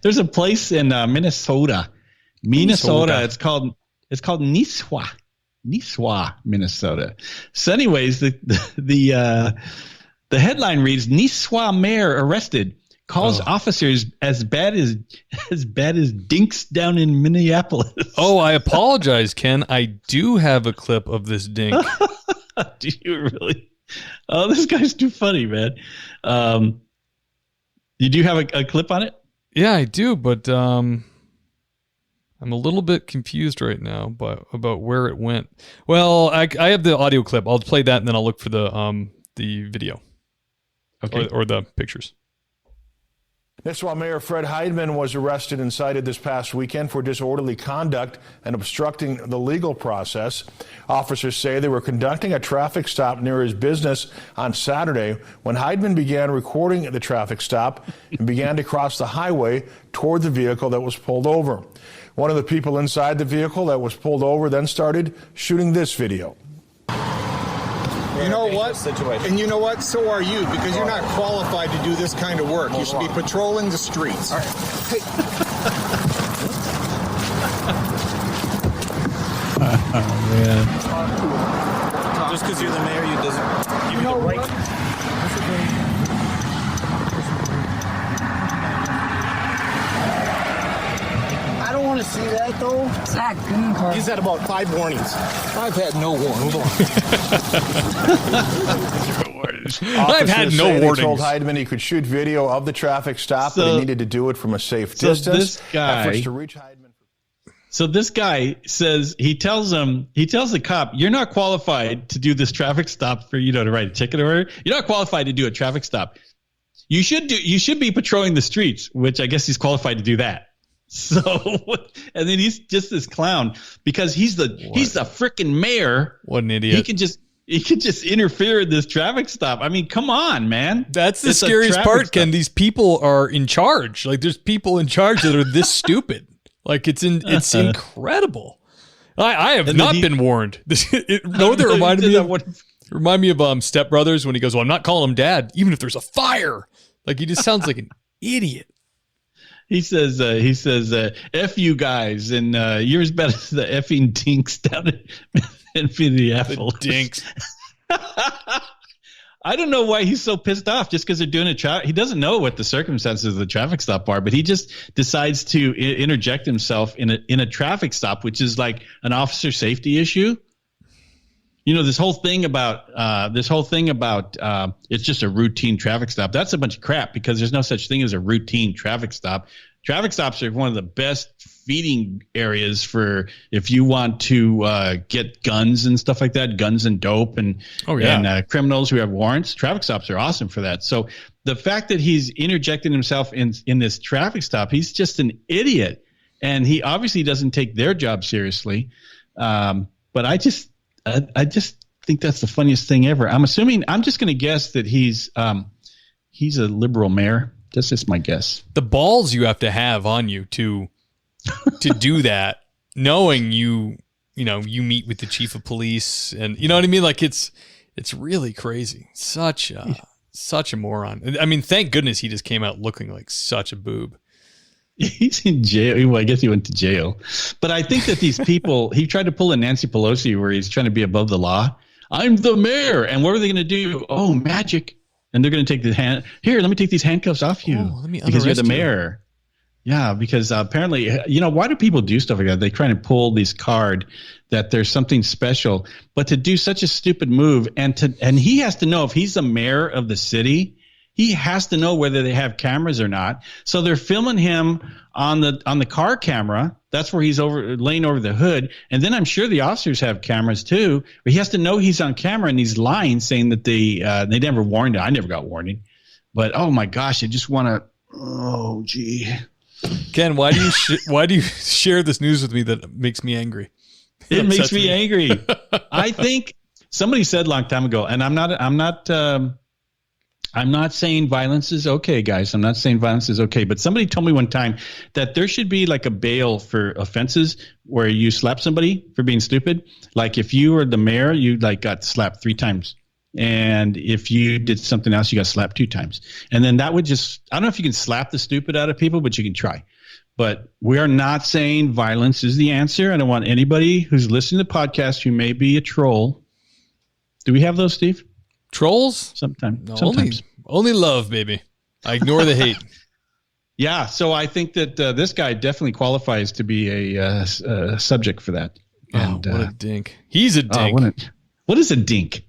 There's a place in Minnesota. It's called Niswa, Minnesota. So, anyways, the headline reads: Niswa mayor arrested, calls officers as bad as dinks down in Minneapolis. Oh, I apologize, Ken. I do have a clip of this dink. Do you really? Oh, this guy's too funny, man. You do have a clip on it? Yeah, I do, but I'm a little bit confused right now about where it went. Well, I have the audio clip. I'll play that, and then I'll look for the video, or the pictures. Nisswa Mayor Fred Heidman was arrested and cited this past weekend for disorderly conduct and obstructing the legal process. Officers say they were conducting a traffic stop near his business on Saturday when Heidman began recording the traffic stop and began to cross the highway toward the vehicle that was pulled over. One of the people inside the vehicle that was pulled over then started shooting this video. You know what? And you know what? So are you, because you're not qualified to do this kind of work. You should be patrolling the streets. All right. Hey. Oh, man. Just because you're the mayor, you doesn't give you the right. I don't want to see that, though. He's had about 5 warnings. I've had no warnings. I've had no warnings. They told Heidman he could shoot video of the traffic stop, but he needed to do it from a safe distance. This guy, efforts to reach Heidman. So this guy says, he tells the cop, you're not qualified to do this traffic stop for, to write a ticket or whatever. You're not qualified to do a traffic stop. You should be patrolling the streets, which I guess he's qualified to do that. So, and then he's just this clown because he's the freaking mayor. What an idiot. He can just interfere in this traffic stop. I mean, come on, man. That's the scariest part, Ken. These people are in charge. Like, there's people in charge that are this stupid. Like, it's incredible. I have not been warned. It reminded me of Step Brothers when he goes, well, I'm not calling him dad, even if there's a fire. Like, he just sounds like an idiot. He says, F you guys, and you're as bad as the effing dinks down in Minneapolis. The dinks. I don't know why he's so pissed off just because they're doing he doesn't know what the circumstances of the traffic stop are, but he just decides to interject himself in a traffic stop, which is like an officer safety issue. You know, this whole thing about it's just a routine traffic stop. That's a bunch of crap because there's no such thing as a routine traffic stop. Traffic stops are one of the best feeding areas for if you want to get guns and stuff like that, guns and dope and criminals who have warrants. Traffic stops are awesome for that. So the fact that he's interjecting himself in this traffic stop, he's just an idiot, and he obviously doesn't take their job seriously. But I just think that's the funniest thing ever. I'm just going to guess that he's a liberal mayor. That's just my guess. The balls you have to have on you to do that, knowing you meet with the chief of police, and you know what I mean. Like it's really crazy. Such a moron. I mean, thank goodness he just came out looking like such a boob. He's in jail. Well, I guess he went to jail. But I think that these people, he tried to pull a Nancy Pelosi where he's trying to be above the law. I'm the mayor, and what are they going to do? Oh, magic. And they're going to take let me take these handcuffs off you because you're the mayor. Yeah, because apparently, why do people do stuff like that? They try to pull this card that there's something special, but to do such a stupid move and he has to know if he's the mayor of the city, he has to know whether they have cameras or not. So they're filming him on the car camera. That's where he's laying over the hood. And then I'm sure the officers have cameras too, but he has to know he's on camera and he's lying, saying that they never warned him. I never got warning. But oh my gosh, I just want to. Oh gee, Ken, why do you share this news with me that makes me angry? It makes me angry. I think somebody said a long time ago, and I'm not saying violence is okay, guys. I'm not saying violence is okay. But somebody told me one time that there should be like a bail for offenses where you slap somebody for being stupid. Like if you were the mayor, you got slapped 3 times. And if you did something else, you got slapped 2 times. And then that would I don't know if you can slap the stupid out of people, but you can try. But we are not saying violence is the answer. I don't want anybody who's listening to the podcast who may be a troll. Do we have those, Steve? Trolls? Sometimes. No, Sometimes. Only love, baby. I ignore the hate. Yeah, so I think that this guy definitely qualifies to be a subject for that. And, what a dink. He's a dink. What is a dink?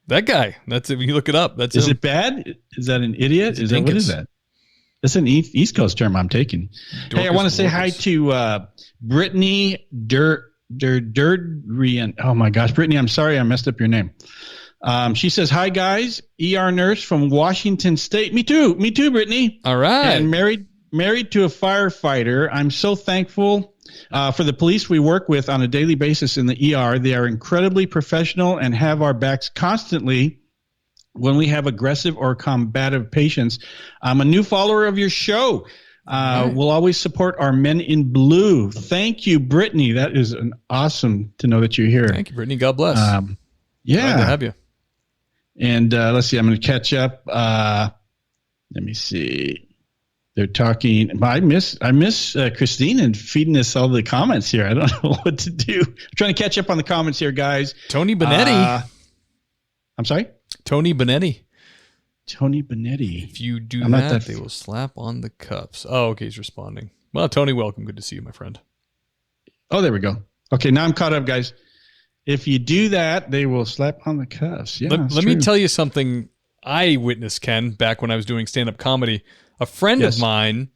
That guy. That's it. When you look it up. That's Is him. it bad? Is that an idiot? What is that? That's an East Coast term I'm taking. Dorcas, hey, I want to say hi to Brittany Durdrian. Oh my gosh, Brittany, I'm sorry I messed up your name. She says, hi guys, ER nurse from Washington State. Me too, Brittany. All right. And married to a firefighter. I'm so thankful for the police we work with on a daily basis in the ER. They are incredibly professional and have our backs constantly when we have aggressive or combative patients. I'm a new follower of your show. We'll always support our men in blue. Thank you, Brittany. That is awesome to know that you're here. Thank you, Brittany. God bless. Yeah. Glad to have you. And let's see. I'm going to catch up. Let me see. They're talking. I miss Christine and feeding us all the comments here. I don't know what to do. I'm trying to catch up on the comments here, guys. Tony Benetti. I'm sorry? Tony Benetti. If you do that, they will slap on the cuffs. Oh, okay. He's responding. Well, Tony, welcome. Good to see you, my friend. Oh, there we go. Okay, now I'm caught up, guys. If you do that, they will slap on the cuffs. Yeah, let me tell you something I witnessed, Ken, back when I was doing stand-up comedy. A friend of mine,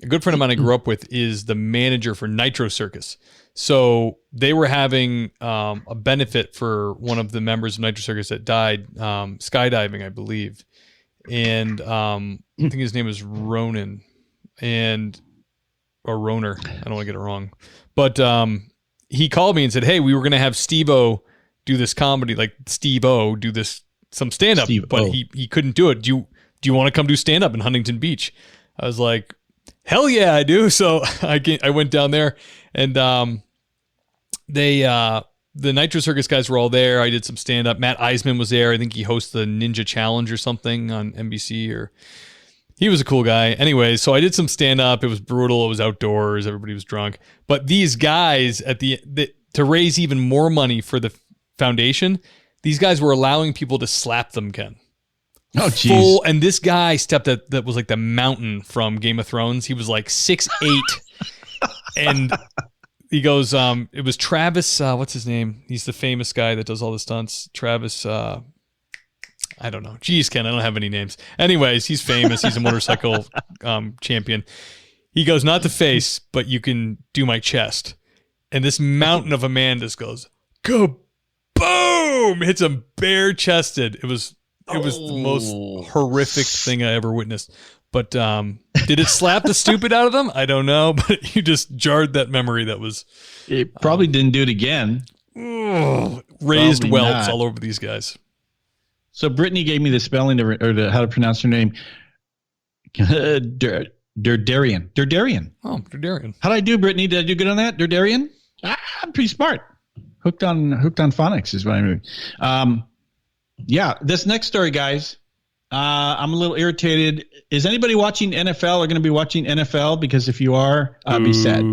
a good friend of mine I grew up with, is the manager for Nitro Circus. So they were having a benefit for one of the members of Nitro Circus that died, skydiving, I believe. And I think his name was Ronan or Roner. I don't want to get it wrong. But he called me and said, hey, we were going to have Steve-O do this comedy, like Steve-O do some stand-up, but he couldn't do it. Do you want to come do stand-up in Huntington Beach? I was like, hell yeah, I do. So I went down there, and the Nitro Circus guys were all there. I did some stand-up. Matt Eisman was there. I think he hosts the Ninja Challenge or something on NBC, he was a cool guy. Anyway, so I did some stand-up. It was brutal. It was outdoors. Everybody was drunk. But these guys, to raise even more money for the foundation, these guys were allowing people to slap them, Ken. Oh, geez. And this guy stepped at that was like the mountain from Game of Thrones. He was like 6'8", and he goes, it was Travis, what's his name? He's the famous guy that does all the stunts. Travis, I don't know. Geez, Ken, I don't have any names. Anyways, he's famous. He's a motorcycle champion. He goes, not the face, but you can do my chest. And this mountain of a man just goes, kaboom! Hits him bare chested. It was the most horrific thing I ever witnessed. But did it slap the stupid out of them? I don't know, but you just jarred that memory. That was it. Probably didn't do it again. Raised Probably welts not. all over these guys. So Brittany gave me the spelling or how to pronounce her name. Durdarian. Oh, Durdarian. How'd I do, Brittany? Did I do good on that? Durdarian? I'm pretty smart. Hooked on phonics is what I'm doing. Yeah, this next story, guys. I'm a little irritated. Is anybody watching NFL or going to be watching NFL? Because if you are, be sad.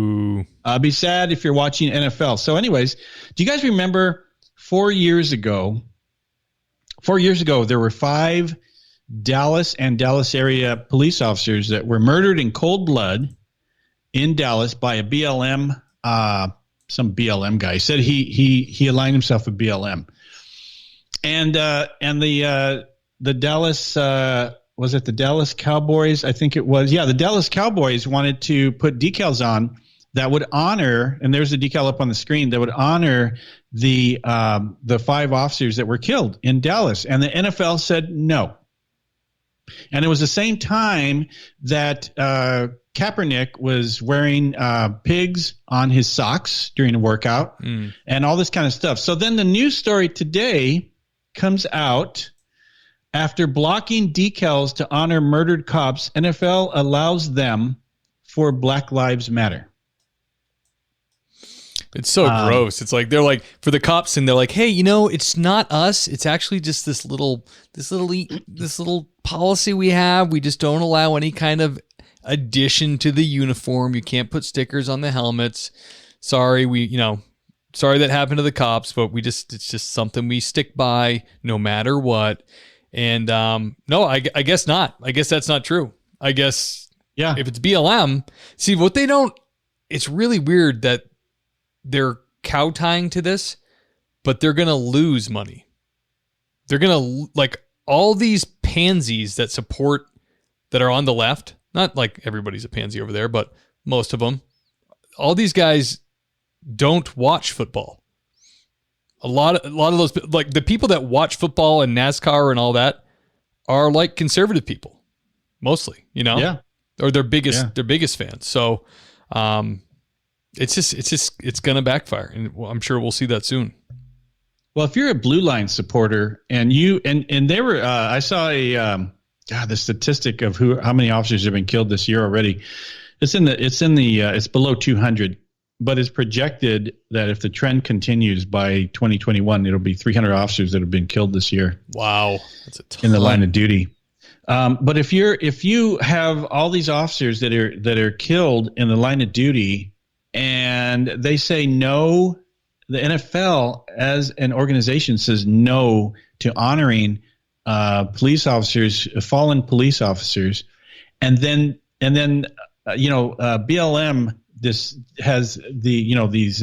Be sad if you're watching NFL. So anyways, do you guys remember 4 years ago, there were 5 Dallas and Dallas area police officers that were murdered in cold blood in Dallas by a BLM, some BLM guy. He said he aligned himself with BLM. And the Dallas, was it the Dallas Cowboys? I think it was. Yeah, the Dallas Cowboys wanted to put decals on that would honor, and there's a decal up on the screen, that would honor the 5 officers that were killed in Dallas. And the NFL said no. And it was the same time that Kaepernick was wearing pigs on his socks during a workout and all this kind of stuff. So then the news story today comes out. After blocking decals to honor murdered cops, NFL allows them for Black Lives Matter. It's so gross. It's like they're like for the cops, and they're like, "Hey, it's not us. It's actually just this little policy we have. We just don't allow any kind of addition to the uniform. You can't put stickers on the helmets. Sorry, sorry that happened to the cops, but it's just something we stick by no matter what." And no, I guess not. I guess that's not true. I guess if it's BLM, see what they don't. It's really weird that they're cow-tying to this, but they're gonna lose money. They're gonna like all these pansies that are on the left. Not like everybody's a pansy over there, but most of them. All these guys don't watch football. A lot of those, like the people that watch football and NASCAR and all that, are like conservative people, mostly, or their biggest fans. So, it's gonna backfire, and I'm sure we'll see that soon. Well, if you're a Blue Line supporter and they were, I saw the statistic of how many officers have been killed this year already. It's below 200. But it's projected that if the trend continues by 2021, it'll be 300 officers that have been killed this year. Wow, that's a ton. In the line of duty. But if you have all these officers that are killed in the line of duty, and they say no, the NFL as an organization says no to honoring police officers, fallen police officers, and then BLM. This has these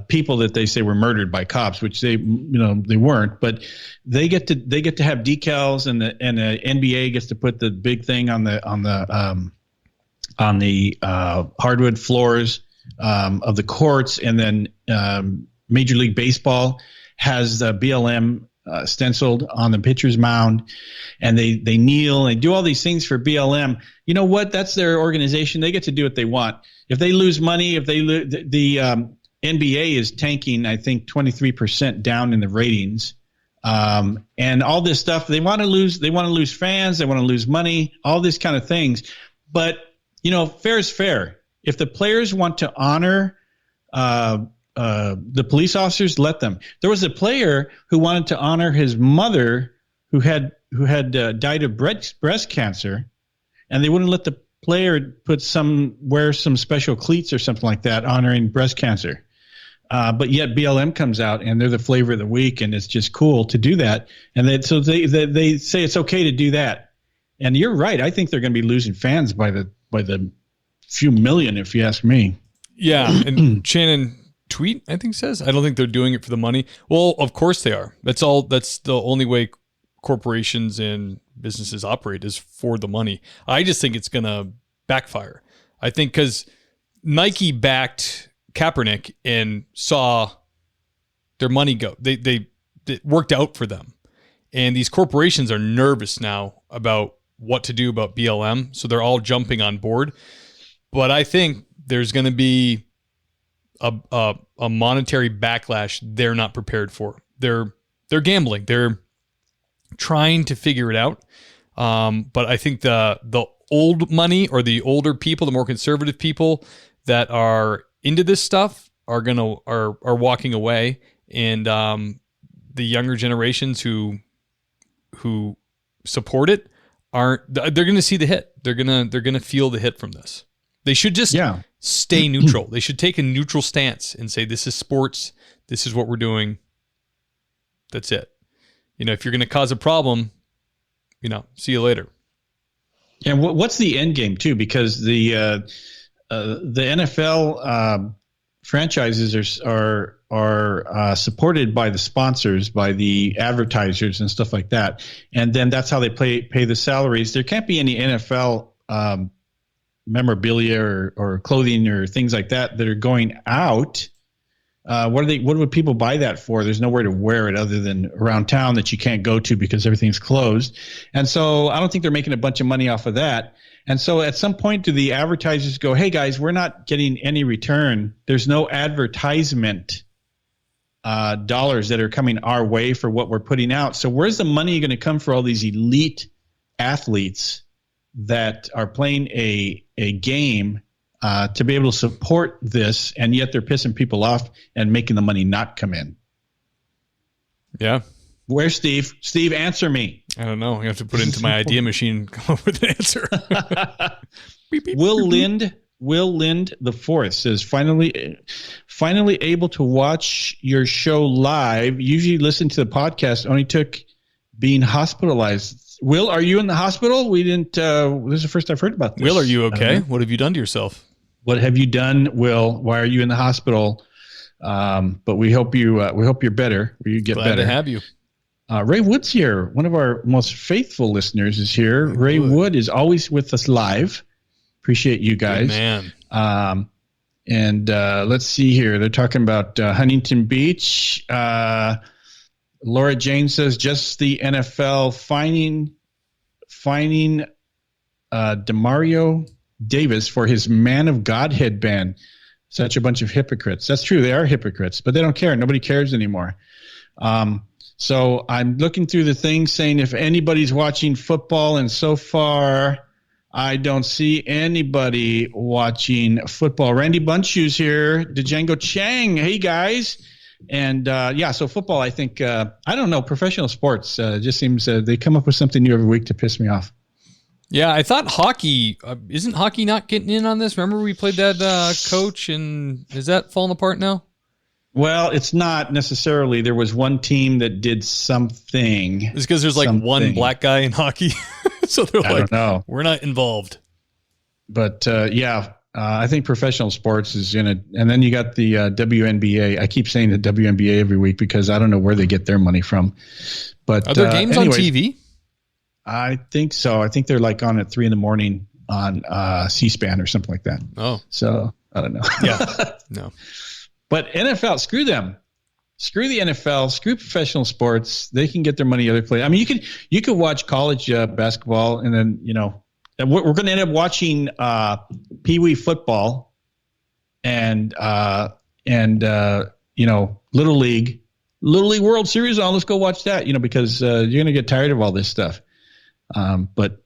people that they say were murdered by cops, which they weren't, but they get to have decals, and the NBA gets to put the big thing on the hardwood floors of the courts, and then Major League Baseball has the BLM stenciled on the pitcher's mound, and they kneel and they do all these things for BLM. You know what? That's their organization. They get to do what they want. If they lose money, the NBA is tanking, I think 23% down in the ratings, and all this stuff. They want to lose fans. They want to lose money. All these kind of things. But fair is fair. If the players want to honor the police officers, let them. There was a player who wanted to honor his mother who had died of breast cancer, and they wouldn't let the player wear some special cleats or something like that honoring breast cancer. But yet BLM comes out and they're the flavor of the week, and it's just cool to do that. And they say it's okay to do that. And you're right. I think they're going to be losing fans by the few million, if you ask me. Yeah, and Shannon Tweet, I think, says, I don't think they're doing it for the money. Well, of course they are. That's the only way corporations and businesses operate is for the money. I just think it's going to backfire. I think because Nike backed Kaepernick and saw their money go. They it worked out for them. And these corporations are nervous now about what to do about BLM. So they're all jumping on board. But I think there's going to be a monetary backlash they're not prepared for. They're gambling. They're trying to figure it out. But I think the old money, or the older people, the more conservative people that are into this stuff are walking away, and the younger generations who support it they're going to see the hit. They're going to feel the hit from this. They should just stay neutral. They should take a neutral stance and say, this is sports. This is what we're doing. That's it. If you're going to cause a problem, see you later. And what's the end game too? Because the NFL franchises are supported by the sponsors, by the advertisers and stuff like that, and then that's how they pay the salaries. There can't be any NFL memorabilia or clothing or things like that are going out. What would people buy that for? There's nowhere to wear it other than around town that you can't go to because everything's closed. And so I don't think they're making a bunch of money off of that. And so at some point, do the advertisers go, hey guys, we're not getting any return. There's no advertisement dollars that are coming our way for what we're putting out. So where's the money going to come for all these elite athletes that are playing a game to be able to support this, and yet they're pissing people off and making the money not come in? Yeah. Where's Steve? Steve, answer me. I don't know. You have to put it into my idea machine and come up with an answer. Beep, beep, Will Lind the Fourth says, finally able to watch your show live. Usually listen to the podcast. Only took being hospitalized. Will, are you in the hospital? We didn't. This is the first I've heard about this. Will, are you okay? What have you done to yourself? What have you done, Will? Why are you in the hospital? But we hope you're better. You get Glad better. to have you. Ray Wood's here. One of our most faithful listeners is here. Ray Wood is always with us live. Appreciate you guys. Good man. And let's see here. They're talking about Huntington Beach. Laura Jane says just the NFL fining Demario Davis for his Man of God headband. Such a bunch of hypocrites. That's true. They are hypocrites, but they don't care. Nobody cares anymore. So I'm looking through the things saying if anybody's watching football, and so far I don't see anybody watching football. Randy Bunchew's here. Django Chang. Hey, guys. And, so football, I think, I don't know, professional sports just seems they come up with something new every week to piss me off. Yeah, I thought hockey, isn't hockey not getting in on this? Remember we played that coach, and is that falling apart now? Well, it's not necessarily. There was one team that did something. It's because there's one black guy in hockey. So they're I don't know. We're not involved. But, I think professional sports is in it. And then you got the WNBA. I keep saying the WNBA every week because I don't know where they get their money from. But are there games on TV? I think so. I think they're on at 3 a.m. on C-SPAN or something like that. Oh. So I don't know. Yeah. No. But NFL, screw them. Screw the NFL. Screw professional sports. They can get their money other places. I mean, you could watch college basketball, and then we're going to end up watching Pee Wee football and Little League World Series on. Let's go watch that. Because you're going to get tired of all this stuff. But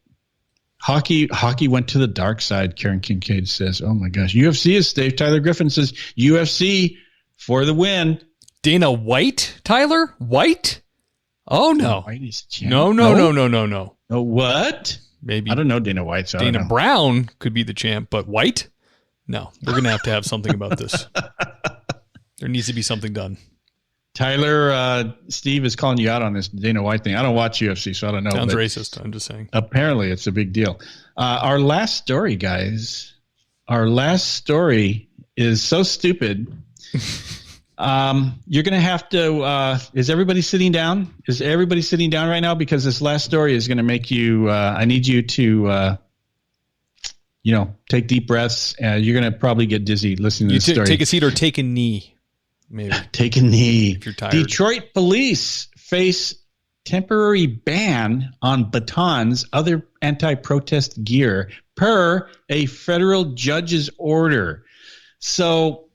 hockey went to the dark side. Karen Kincaid says, "Oh my gosh, UFC is Dave Tyler Griffin says UFC for the win." Dana White, Tyler White. Oh no, White is champ. No. No, what? Maybe I don't know Dana White. So Dana Brown could be the champ, but White? No, we're gonna have to have something about this. There needs to be something done. Tyler, Steve is calling you out on this Dana White thing. I don't watch UFC, so I don't know. Sounds racist. I'm just saying. Apparently, it's a big deal. Our last story, guys. Our last story is so stupid. You're going to have to. Is everybody sitting down? Is everybody sitting down right now? Because this last story is going to make you. I need you to. Take deep breaths. You're going to probably get dizzy listening to this story. Take a seat or take a knee. Maybe. Take a knee. If you're tired. Detroit police face temporary ban on batons, other anti-protest gear, per a federal judge's order. So,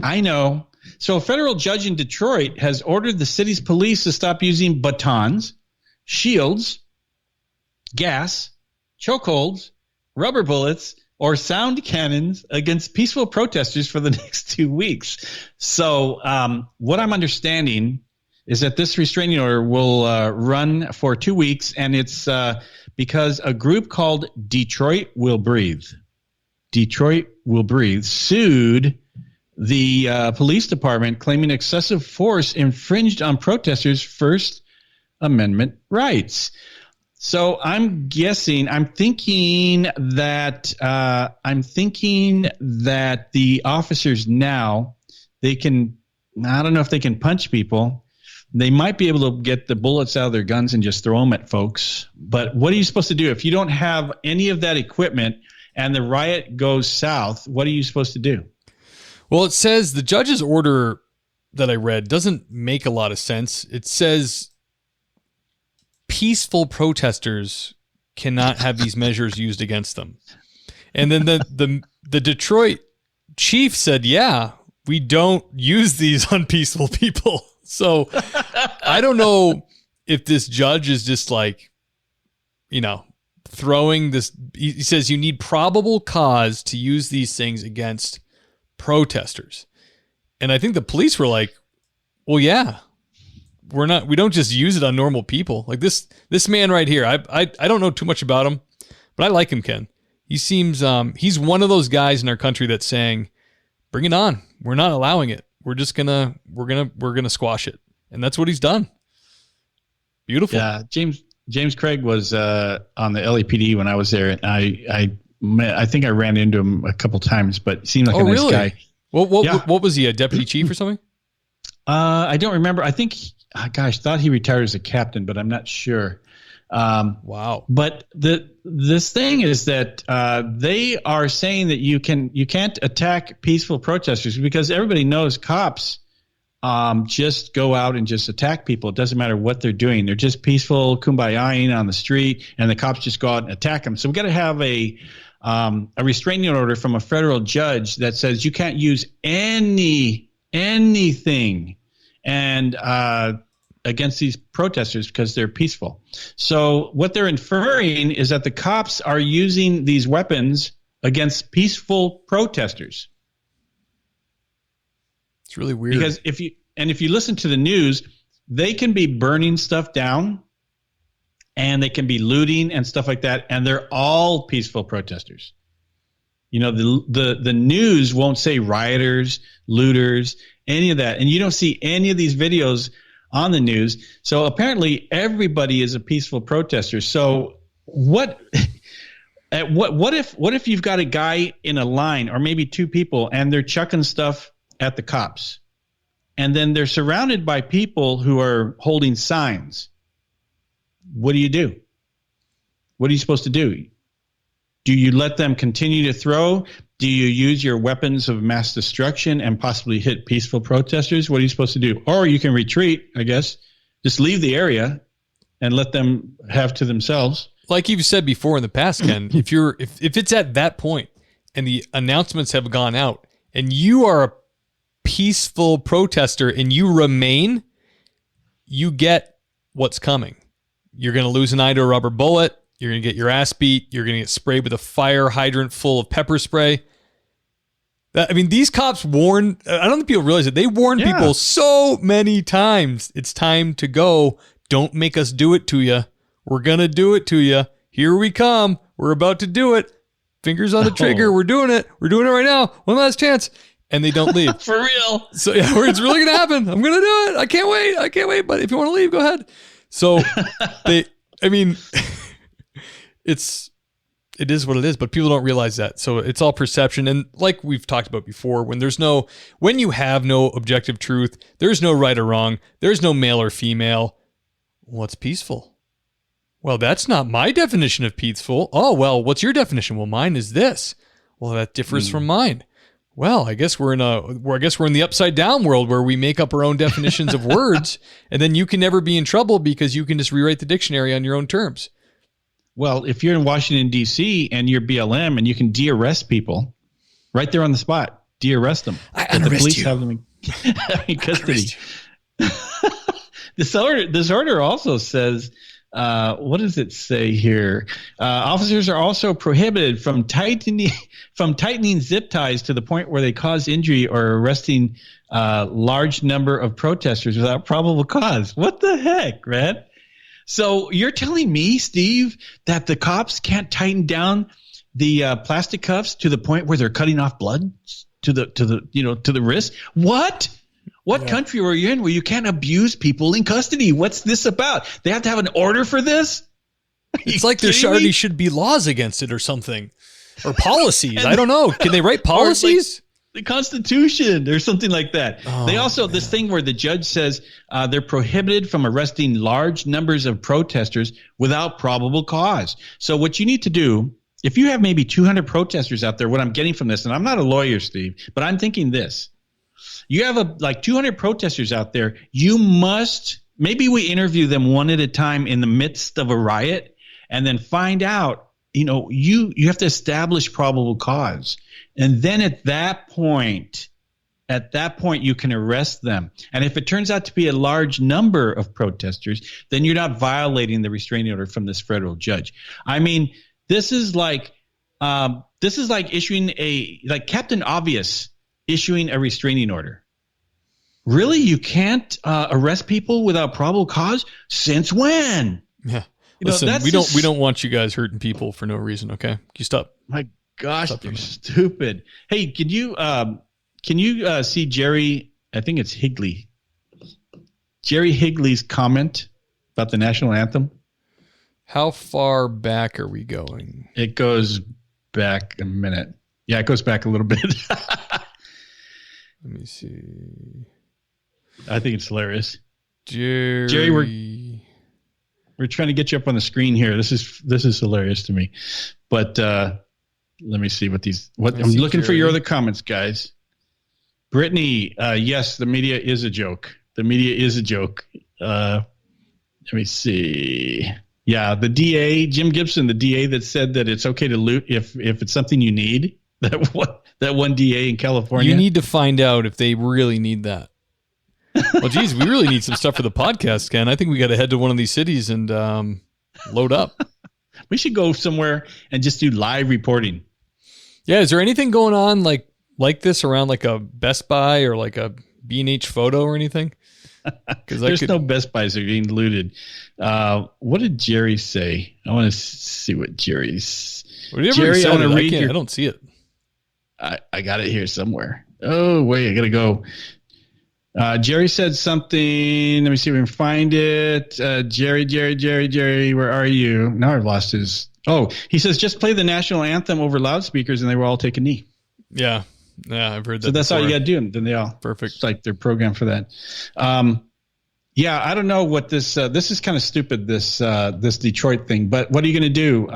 I know. So, a federal judge in Detroit has ordered the city's police to stop using batons, shields, gas, chokeholds, rubber bullets, or sound cannons against peaceful protesters for the next 2 weeks. So what I'm understanding is that this restraining order will run for 2 weeks, and it's because a group called Detroit Will Breathe sued the police department, claiming excessive force infringed on protesters' First Amendment rights. So I'm thinking that the officers now, I don't know if they can punch people. They might be able to get the bullets out of their guns and just throw them at folks. But what are you supposed to do if you don't have any of that equipment and the riot goes south? What are you supposed to do? Well, it says the judge's order that I read doesn't make a lot of sense. It says peaceful protesters cannot have these measures used against them. And then the Detroit chief said, yeah, we don't use these on peaceful people. So I don't know if this judge is just like, throwing this. He says you need probable cause to use these things against protesters. And I think the police were like, well, yeah. We don't just use it on normal people. Like this man right here. I don't know too much about him, but I like him, Ken. He seems he's one of those guys in our country that's saying, bring it on. We're not allowing it. We're just gonna squash it. And that's what he's done. Beautiful. Yeah, James Craig was on the LAPD when I was there, and I think I ran into him a couple times, but he seemed like a nice guy. What was he, a deputy chief or something? I don't remember. I think thought he retired as a captain, but I'm not sure. Wow. But this thing is that they are saying that you can't attack peaceful protesters because everybody knows cops just go out and just attack people. It doesn't matter what they're doing. They're just peaceful kumbayaing on the street, and the cops just go out and attack them. So we got to have a restraining order from a federal judge that says you can't use anything and against these protesters because they're peaceful. So what they're inferring is that the cops are using these weapons against peaceful protesters. It's really weird. Because if you listen to the news, they can be burning stuff down and they can be looting and stuff like that, and they're all peaceful protesters. The news won't say rioters, looters, any of that. And you don't see any of these videos on the news. So apparently everybody is a peaceful protester. So what if you've got a guy in a line, or maybe two people, and they're chucking stuff at the cops, and then they're surrounded by people who are holding signs? What do you do? What are you supposed to do? Do you let them continue to throw? Do you use your weapons of mass destruction and possibly hit peaceful protesters? What are you supposed to do? Or you can retreat, I guess. Just leave the area and let them have to themselves. Like you've said before in the past, Ken, if it's at that point and the announcements have gone out and you are a peaceful protester and you remain, you get what's coming. You're going to lose an eye to a rubber bullet. You're going to get your ass beat. You're going to get sprayed with a fire hydrant full of pepper spray. These cops warn, I don't think people realize it. They warn people so many times. It's time to go. Don't make us do it to you. We're going to do it to you. Here we come. We're about to do it. Fingers on the trigger. We're doing it. We're doing it right now. One last chance. and they don't leave. For real. So yeah, it's really going to happen. I'm going to do it. I can't wait. But if you want to leave, go ahead. So it is what it is, but people don't realize that. So it's all perception. And like we've talked about before, when you have no objective truth, there's no right or wrong. There's no male or female. What's peaceful? Well, that's not my definition of peaceful. Oh, well, what's your definition? Well, mine is this. Well, that differs from mine. Well, I guess we're in the upside down world where we make up our own definitions of words, and then you can never be in trouble because you can just rewrite the dictionary on your own terms. Well, if you're in Washington, D.C. and you're BLM and you can de-arrest people right there on the spot, de-arrest them. The police have them in custody. This order also says, what does it say here? Officers are also prohibited from tightening zip ties to the point where they cause injury or arresting a large number of protesters without probable cause. What the heck, man? So you're telling me, Steve, that the cops can't tighten down the plastic cuffs to the point where they're cutting off blood to the wrist? What? What country are you in where you can't abuse people in custody? What's this about? They have to have an order for this? It's like there already should be laws against it or something, or policies. I don't know. Can they write policies? The Constitution or something like that. Oh, they also, this thing where the judge says they're prohibited from arresting large numbers of protesters without probable cause. So what you need to do, if you have maybe 200 protesters out there, what I'm getting from this, and I'm not a lawyer, Steve, but I'm thinking this. You have 200 protesters out there. You must, maybe we interview them one at a time in the midst of a riot and then find out, you have to establish probable cause. And then at that point, you can arrest them. And if it turns out to be a large number of protesters, then you're not violating the restraining order from this federal judge. I mean, this is like issuing Captain Obvious issuing a restraining order. Really? You can't arrest people without probable cause? Since when? Yeah. Listen, we don't want you guys hurting people for no reason, okay? You stop. My gosh, you're stupid. Hey, can you see Jerry, I think it's Higley. Jerry Higley's comment about the national anthem? How far back are we going? It goes back a minute. Yeah, it goes back a little bit. Let me see. I think it's hilarious. Jerry, we're trying to get you up on the screen here. This is hilarious to me. But let me see I'm looking Jerry. For your other comments, guys. Brittany, yes, the media is a joke. The media is a joke. Let me see. Yeah, the DA, Jim Gibson, the DA that said that it's okay to loot if it's something you need. That one DA in California. You need to find out if they really need that. Well, geez, we really need some stuff for the podcast, Ken. I think we got to head to one of these cities and load up. We should go somewhere and just do live reporting. Yeah, is there anything going on like this around like a Best Buy or like a B&H Photo or anything? There's no Best Buys that are getting looted. What did Jerry say? I want to see what Jerry's. Jerry, I want to read. I don't see it. I got it here somewhere. Oh, wait, I got to go. Jerry said something. Let me see if we can find it. Jerry, where are you? Now I've lost his. Oh, he says, just play the national anthem over loudspeakers and they will all take a knee. Yeah, I've heard that. So that's before. all you got to do. And then they all. Perfect. It's like they're programmed for that. Yeah, I don't know what this is kind of stupid, this Detroit thing, but what are you going to do?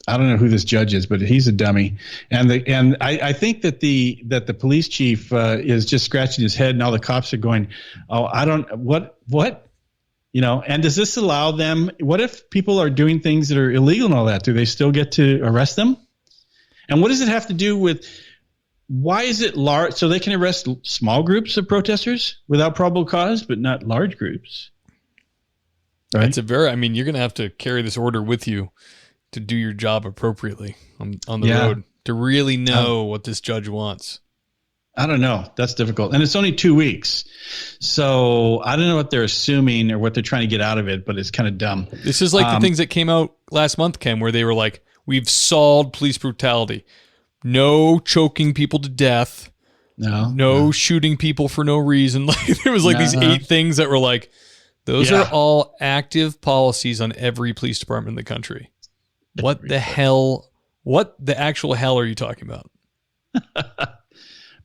I don't know who this judge is, but he's a dummy. And I think that the police chief is just scratching his head and all the cops are going, oh, I don't, what? And does this allow them, what if people are doing things that are illegal and all that? Do they still get to arrest them? And what does it have to do with, why is it large? So they can arrest small groups of protesters without probable cause, but not large groups. Right? You're going to have to carry this order with you to do your job appropriately on the road, to really know what this judge wants. I don't know. That's difficult. And it's only 2 weeks. So I don't know what they're assuming or what they're trying to get out of it, but it's kind of dumb. This is like the things that came out last month, Ken, where they were like, we've solved police brutality. No choking people to death. No shooting people for no reason. Like there was like these 8 things that were like, those are all active policies on every police department in the country. What the actual hell are you talking about?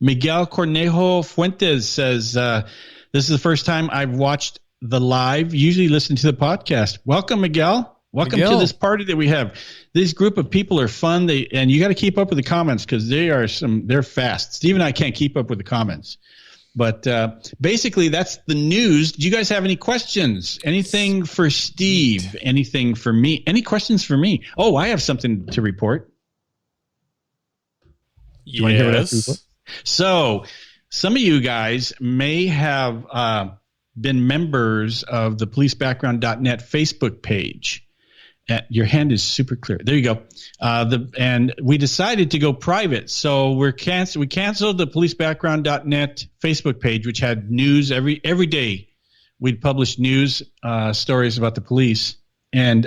Miguel Cornejo Fuentes says, this is the first time I've watched the live, usually listen to the podcast. Welcome, Miguel. Welcome to this party that we have. This group of people are fun. And you got to keep up with the comments because they're fast. Steve and I can't keep up with the comments. But basically, that's the news. Do you guys have any questions? Anything for Steve? Anything for me? Any questions for me? Oh, I have something to report. Do you want to hear what I have to report? So, some of you guys may have been members of the policebackground.net Facebook page. Your hand is super clear. There you go. And we decided to go private. So we canceled the policebackground.net Facebook page, which had news every day. We'd publish news stories about the police. And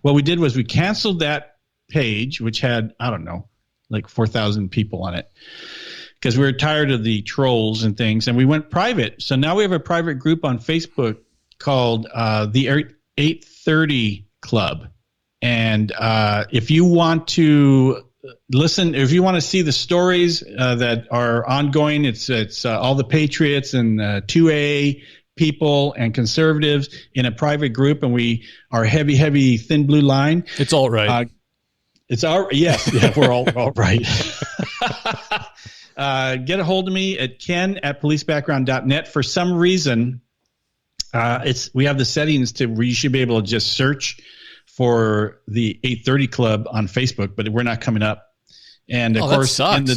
what we did was we canceled that page, which had, I don't know, like 4,000 people on it, because we were tired of the trolls and things. And we went private. So now we have a private group on Facebook called the 830 Club. And if you want to listen, if you want to see the stories that are ongoing, it's all the patriots and 2A people and conservatives in a private group, and we are heavy thin blue line. It's all right. Yeah, we're all right. Get a hold of me at ken@policebackground.net. For some reason, we have the settings where you should be able to just search for the 830 Club on Facebook, but we're not coming up. And of course, in the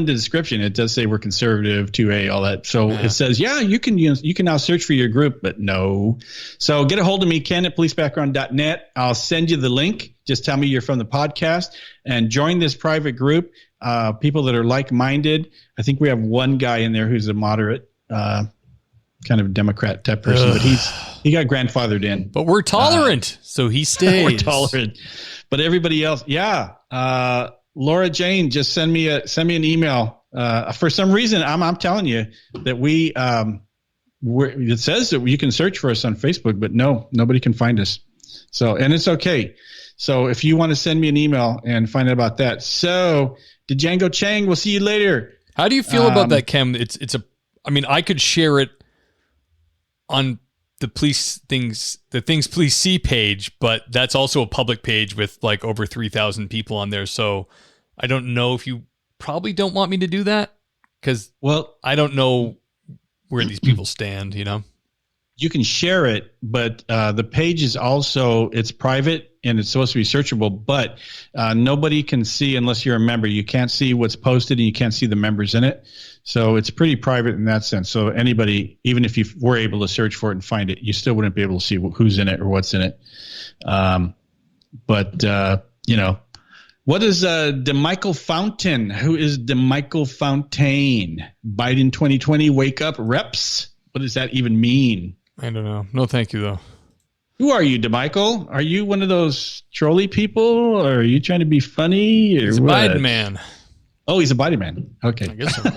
description, it does say we're conservative, 2A, all that. So it says, you can now search for your group, but no. So get a hold of me, ken@policebackground.net. I'll send you the link. Just tell me you're from the podcast and join this private group. People that are like-minded. I think we have one guy in there who's a moderate, kind of Democrat type person, but he got grandfathered in. But we're tolerant, so he stays. We're tolerant, but everybody else, Laura Jane just send me an email. For some reason, I'm telling you that it says that you can search for us on Facebook, but no, nobody can find us. So, and it's okay. So if you want to send me an email and find out about that. So, Django Chang, we'll see you later. How do you feel about that, Kem? I could share it on the Things Police See page, but that's also a public page with like over 3,000 people on there. So I don't know if you probably don't want me to do that because, I don't know where these people stand, you know? You can share it, but the page is also, it's private and it's supposed to be searchable, but nobody can see unless you're a member. You can't see what's posted and you can't see the members in it. So it's pretty private in that sense. So anybody, even if you were able to search for it and find it, you still wouldn't be able to see who's in it or what's in it. What is DeMichael Fountain? Who is DeMichael Fontaine? Biden 2020 wake up reps? What does that even mean? I don't know. No, thank you, though. Who are you, DeMichael? Are you one of those trolley people, or are you trying to be funny? Or he's a what? Biden man. Oh, he's a Biden man. Okay. I guess so.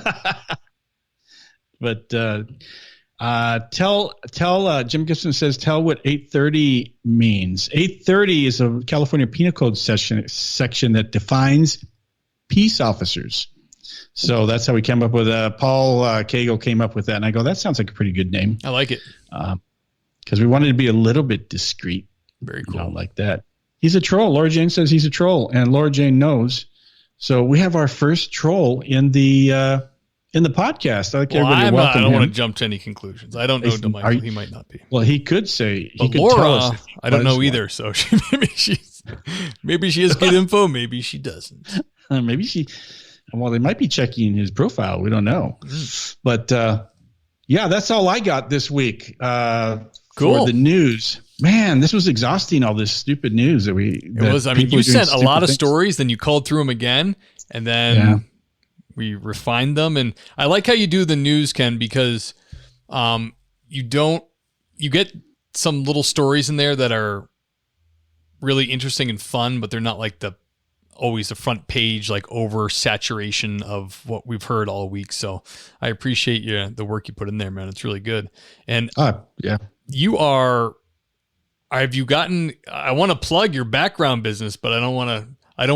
But tell Jim Gibson says, tell what 830 means. 830 is a California Penal Code section that defines peace officers. So that's how we came up with Paul Cagle came up with that. And I go, that sounds like a pretty good name. I like it. Because we wanted to be a little bit discreet. Very cool. Like that. He's a troll. Laura Jane says he's a troll, and Laura Jane knows. So we have our first troll in the podcast. I don't want to jump to any conclusions. I don't know DeMichael. He might not be. Well, he could say. But Laura, tell us I don't know either. So maybe she has good info. Maybe she doesn't. Maybe she. Well, they might be checking his profile. We don't know. But that's all I got this week. Cool. For the news. Man, this was exhausting, all this stupid news that you sent a lot of stories, then you called through them again, and then we refined them. And I like how you do the news, Ken, because you get some little stories in there that are really interesting and fun, but they're not like the always the front page, like oversaturation of what we've heard all week. So I appreciate the work you put in there, man. It's really good. And yeah, I want to plug your background business, but I don't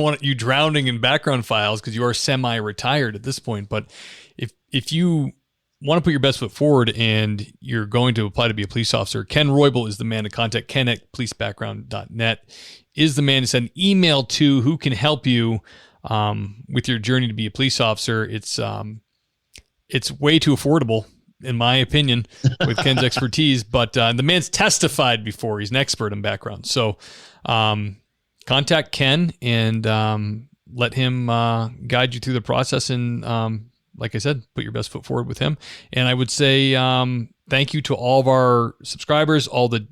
want you drowning in background files because you are semi-retired at this point. But if you want to put your best foot forward and you're going to apply to be a police officer, Ken Roybal is the man to contact. Ken at policebackground.net is the man to send email to, who can help you with your journey to be a police officer. It's way too affordable, in my opinion, with Ken's expertise. But the man's testified before. He's an expert in background. So contact Ken and let him guide you through the process. And like I said, put your best foot forward with him. And I would say thank you to all of our subscribers, all the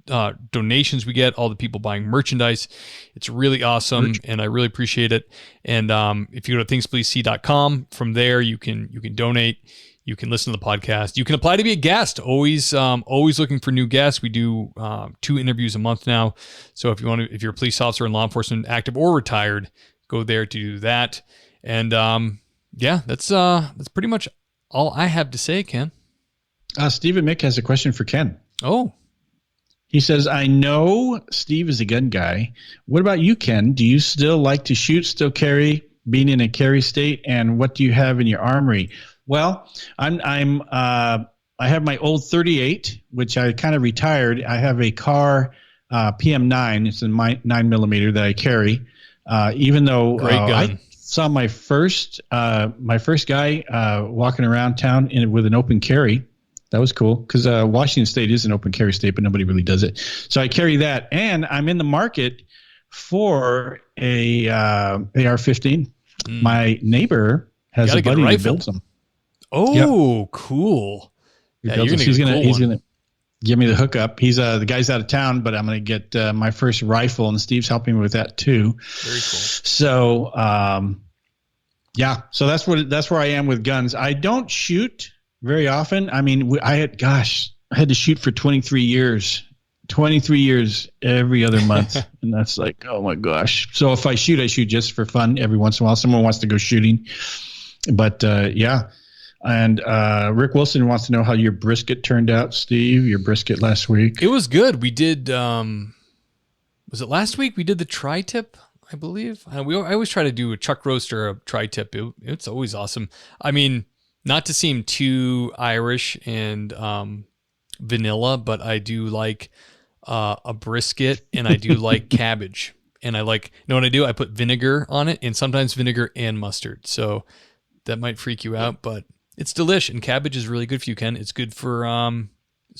donations we get, all the people buying merchandise. It's really awesome, and I really appreciate it. And if you go to thingspolicec.com, from there you can donate. You can listen to the podcast. You can apply to be a guest. Always looking for new guests. We do 2 interviews a month now. So if you're a police officer in law enforcement, active or retired, go there to do that. And yeah, that's pretty much all I have to say, Ken. Stephen Mick has a question for Ken. Oh. He says, I know Steve is a gun guy. What about you, Ken? Do you still like to shoot, still carry, being in a carry state? And what do you have in your armory? Well, I have my old 38, which I kind of retired. I have a Car PM9. It's a 9mm that I carry. Even though I saw my first guy walking around town with an open carry. That was cool because Washington State is an open carry state, but nobody really does it. So I carry that, and I'm in the market for a AR-15. My neighbor has a buddy that builds them. Oh, yep. Cool! He's gonna give me the hookup. He's the guy's out of town, but I'm gonna get my first rifle, and Steve's helping me with that too. Very cool. So, yeah. So that's where I am with guns. I don't shoot very often. I mean, I had to shoot for 23 years. 23 years every other month, and that's like, oh my gosh. So if I shoot just for fun every once in a while. Someone wants to go shooting, but yeah. And Rick Wilson wants to know how your brisket turned out, Steve. Your brisket last week. It was good. We did. Was it last week? We did the tri-tip, I believe. I always try to do a chuck roast or a tri-tip. It's always awesome. I mean, not to seem too Irish and vanilla, but I do like a brisket, and I do like cabbage. And I like, you know what I do? I put vinegar on it, and sometimes vinegar and mustard. So that might freak you out, but it's delish. And cabbage is really good for you, Ken. It's good for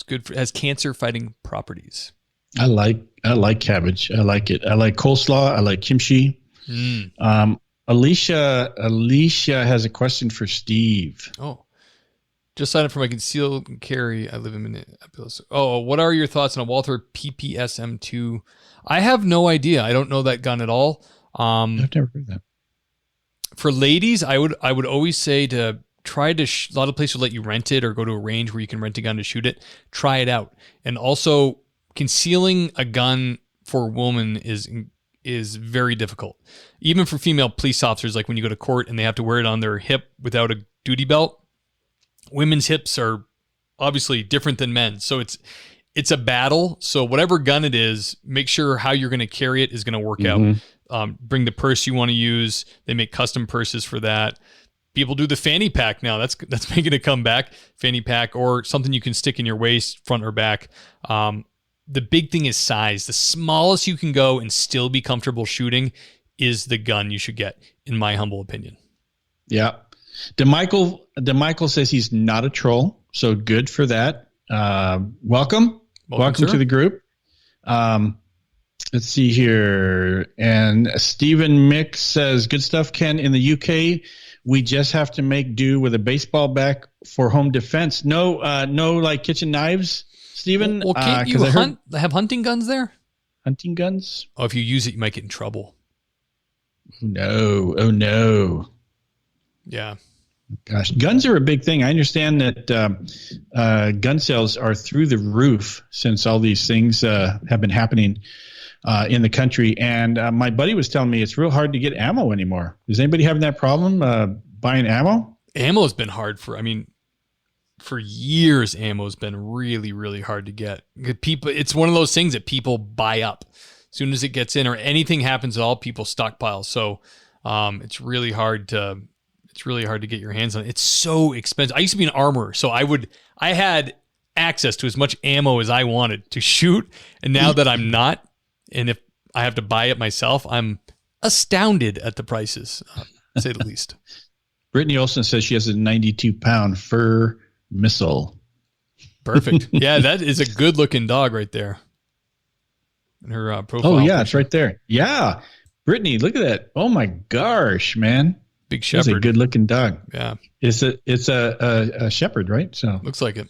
it has cancer fighting properties. I like cabbage. I like it. I like coleslaw. I like kimchi. Alicia has a question for Steve. Oh, just signed up for my concealed carry. I live in Minneapolis. Oh, what are your thoughts on a Walther PPS M2? I have no idea. I don't know that gun at all. I've never heard that. For ladies, I would always say to try to. A lot of places will let you rent it or go to a range where you can rent a gun to shoot it. Try it out, and also concealing a gun for a woman is very difficult. Even for female police officers, like when you go to court and they have to wear it on their hip without a duty belt. Women's hips are obviously different than men's. So it's a battle. So whatever gun it is, make sure how you're going to carry it is going to work out. Bring the purse you want to use. They make custom purses for that. People do the fanny pack now. That's making a comeback. Fanny pack or something you can stick in your waist, front or back. The big thing is size. The smallest you can go and still be comfortable shooting is the gun you should get, in my humble opinion. Yeah. DeMichael says he's not a troll, so good for that. Welcome to the group. Let's see here. And Stephen Mick says, good stuff, Ken. In the UK, we just have to make do with a baseball bat for home defense. No like kitchen knives, Stephen. Well, can't you have hunting guns there? Hunting guns? Oh, if you use it, you might get in trouble. Oh no. Yeah. Gosh, guns are a big thing. I understand that gun sales are through the roof since all these things have been happening. in the country. And my buddy was telling me it's real hard to get ammo anymore. Is anybody having that problem buying ammo? Ammo has been hard for years. Ammo has been really, really hard to get. People, it's one of those things that people buy up as soon as it gets in, or anything happens at all. People stockpile. So it's really hard to get your hands on it. It's so expensive. I used to be an armorer, so I had access to as much ammo as I wanted to shoot. And now that I'm not, and if I have to buy it myself, I'm astounded at the prices, to say the least. Brittany Olson says she has a 92-pound fur missile. Perfect. Yeah, that is a good-looking dog right there. In her profile. Oh, yeah, picture. it's right there. Yeah. Brittany, look at that. Oh, my gosh, man. Big shepherd. It's a good-looking dog. Yeah. It's a shepherd, right? So looks like it.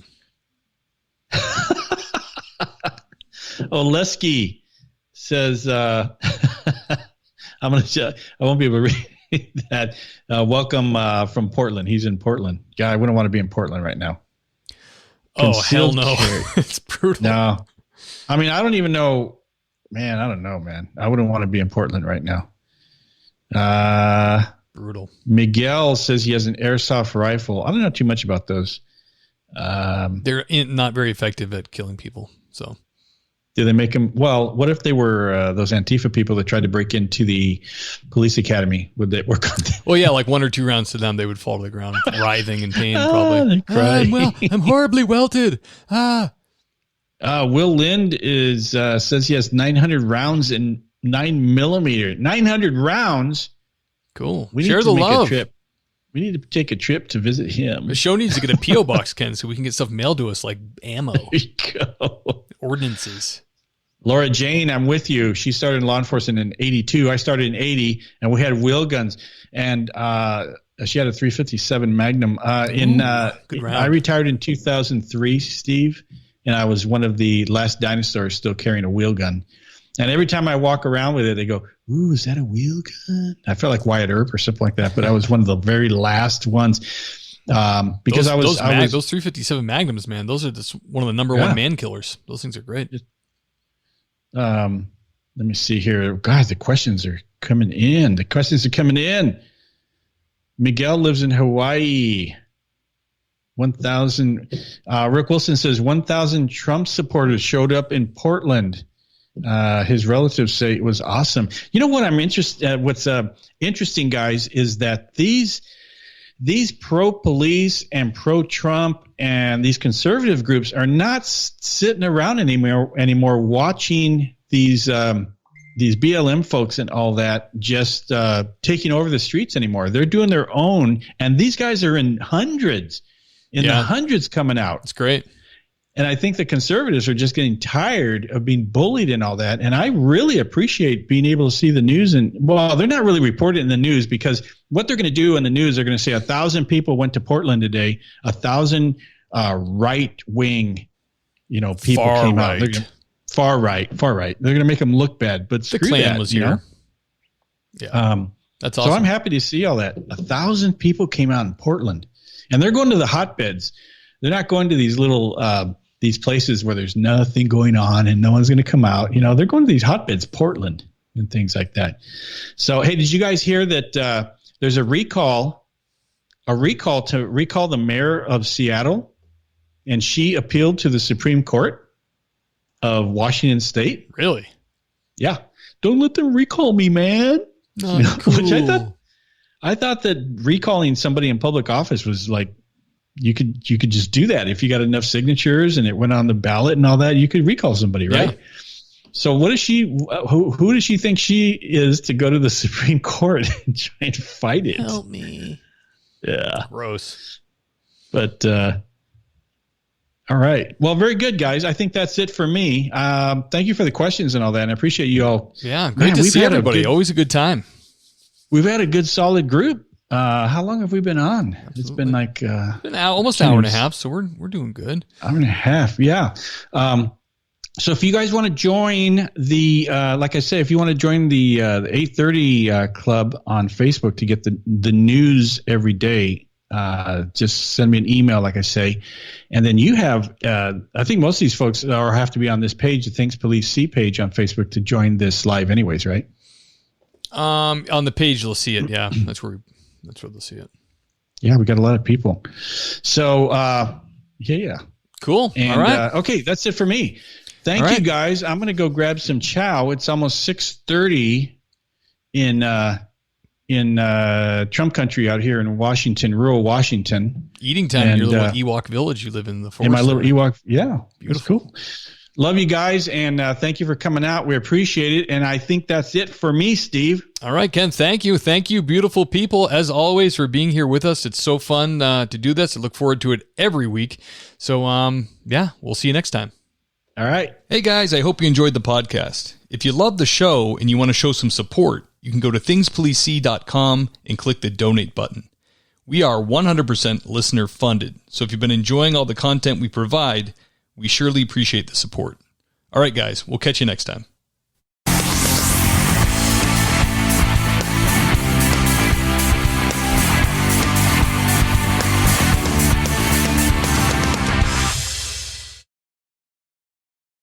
Oleski says, I won't be able to read that. Welcome from Portland. He's in Portland. Guy, I wouldn't want to be in Portland right now. Hell no. It's brutal. No. I mean, I don't even know. Man, I don't know, man. I wouldn't want to be in Portland right now. Brutal. Miguel says he has an airsoft rifle. I don't know too much about those. They're not very effective at killing people. So, do they make them? Well, what if they were those Antifa people that tried to break into the police academy? Would that work on them? Well, yeah, like 1 or 2 rounds to them, they would fall to the ground, writhing in pain, probably. I'm horribly welted. Will Lind says he has 900 rounds in 9mm. 900 rounds. Cool. We Share need to the make love. a trip. We need to take a trip to visit him. The show needs to get a P.O. box, Ken, so we can get stuff mailed to us like ammo. There you go. Ordinances. Laura Jane, I'm with you. She started in law enforcement in 82. I started in 80, and we had wheel guns. And she had a 357 Magnum. Good round. I retired in 2003, Steve, and I was one of the last dinosaurs still carrying a wheel gun. And every time I walk around with it, they go, "Ooh, is that a wheel gun?" I felt like Wyatt Earp or something like that, but I was one of the very last ones because those 357 Magnums, man, those are one of the number one man killers. Those things are great. Let me see here. God, the questions are coming in. Miguel lives in Hawaii. 1,000. Rick Wilson says 1,000 Trump supporters showed up in Portland. His relatives say it was awesome. You know what I'm interested? What's interesting, guys, is that these pro-police and pro-Trump and these conservative groups are not sitting around anymore watching these BLM folks and all that just taking over the streets anymore. They're doing their own, and these guys are in hundreds, the hundreds coming out. It's great. And I think the conservatives are just getting tired of being bullied and all that. And I really appreciate being able to see the news. And, well, they're not really reporting in the news because what they're going to do in the news, they're going to say 1,000 people went to Portland today, 1,000 right-wing, people came out. Far right. They're going to make them look bad. But the Klan was here. Yeah. That's awesome. So I'm happy to see all that. 1,000 people came out in Portland. And they're going to the hotbeds. They're not going to these little these places where there's nothing going on and no one's going to come out. They're going to these hotbeds, Portland, and things like that. So, hey, did you guys hear that there's a recall to recall the mayor of Seattle, and she appealed to the Supreme Court of Washington State? Really? Yeah. Don't let them recall me, man. Cool. Which I thought that recalling somebody in public office was like, you could just do that if you got enough signatures and it went on the ballot and all that. You could recall somebody, right? Yeah. So what is she? Who does she think she is to go to the Supreme Court and try and fight it? Help me. Yeah, gross. But all right. Well, very good, guys. I think that's it for me. Thank you for the questions and all that. And I appreciate you all. Yeah, great to see everybody. Always a good time. We've had a good, solid group. How long have we been on? Absolutely. It's been like almost an hour and a half, so we're doing good. Hour and a half, yeah. So if you guys want to join the, like I said, if you want to join the 8:30 club on Facebook to get the news every day, just send me an email, like I say. And then you have, I think most of these folks have to be on this page, the Things Police See page on Facebook to join this live anyways, right? On the page, they'll see it. Yeah, that's where they'll see it. Yeah, we got a lot of people. So, yeah. Cool. And, all right. Okay, that's it for me. Thank you, guys. I'm going to go grab some chow. It's almost 6:30 in Trump country out here in Washington, rural Washington. Eating time in your little Ewok village you live in the forest. In my little Ewok, yeah. Beautiful. Cool. Love you guys, and thank you for coming out. We appreciate it, and I think that's it for me, Steve. All right, Ken, thank you. Thank you, beautiful people, as always, for being here with us. It's so fun to do this. I look forward to it every week. So, yeah, we'll see you next time. All right. Hey, guys, I hope you enjoyed the podcast. If you love the show and you want to show some support, you can go to thingspolicec.com and click the donate button. We are 100% listener funded, so if you've been enjoying all the content we provide, we surely appreciate the support. All right, guys, we'll catch you next time.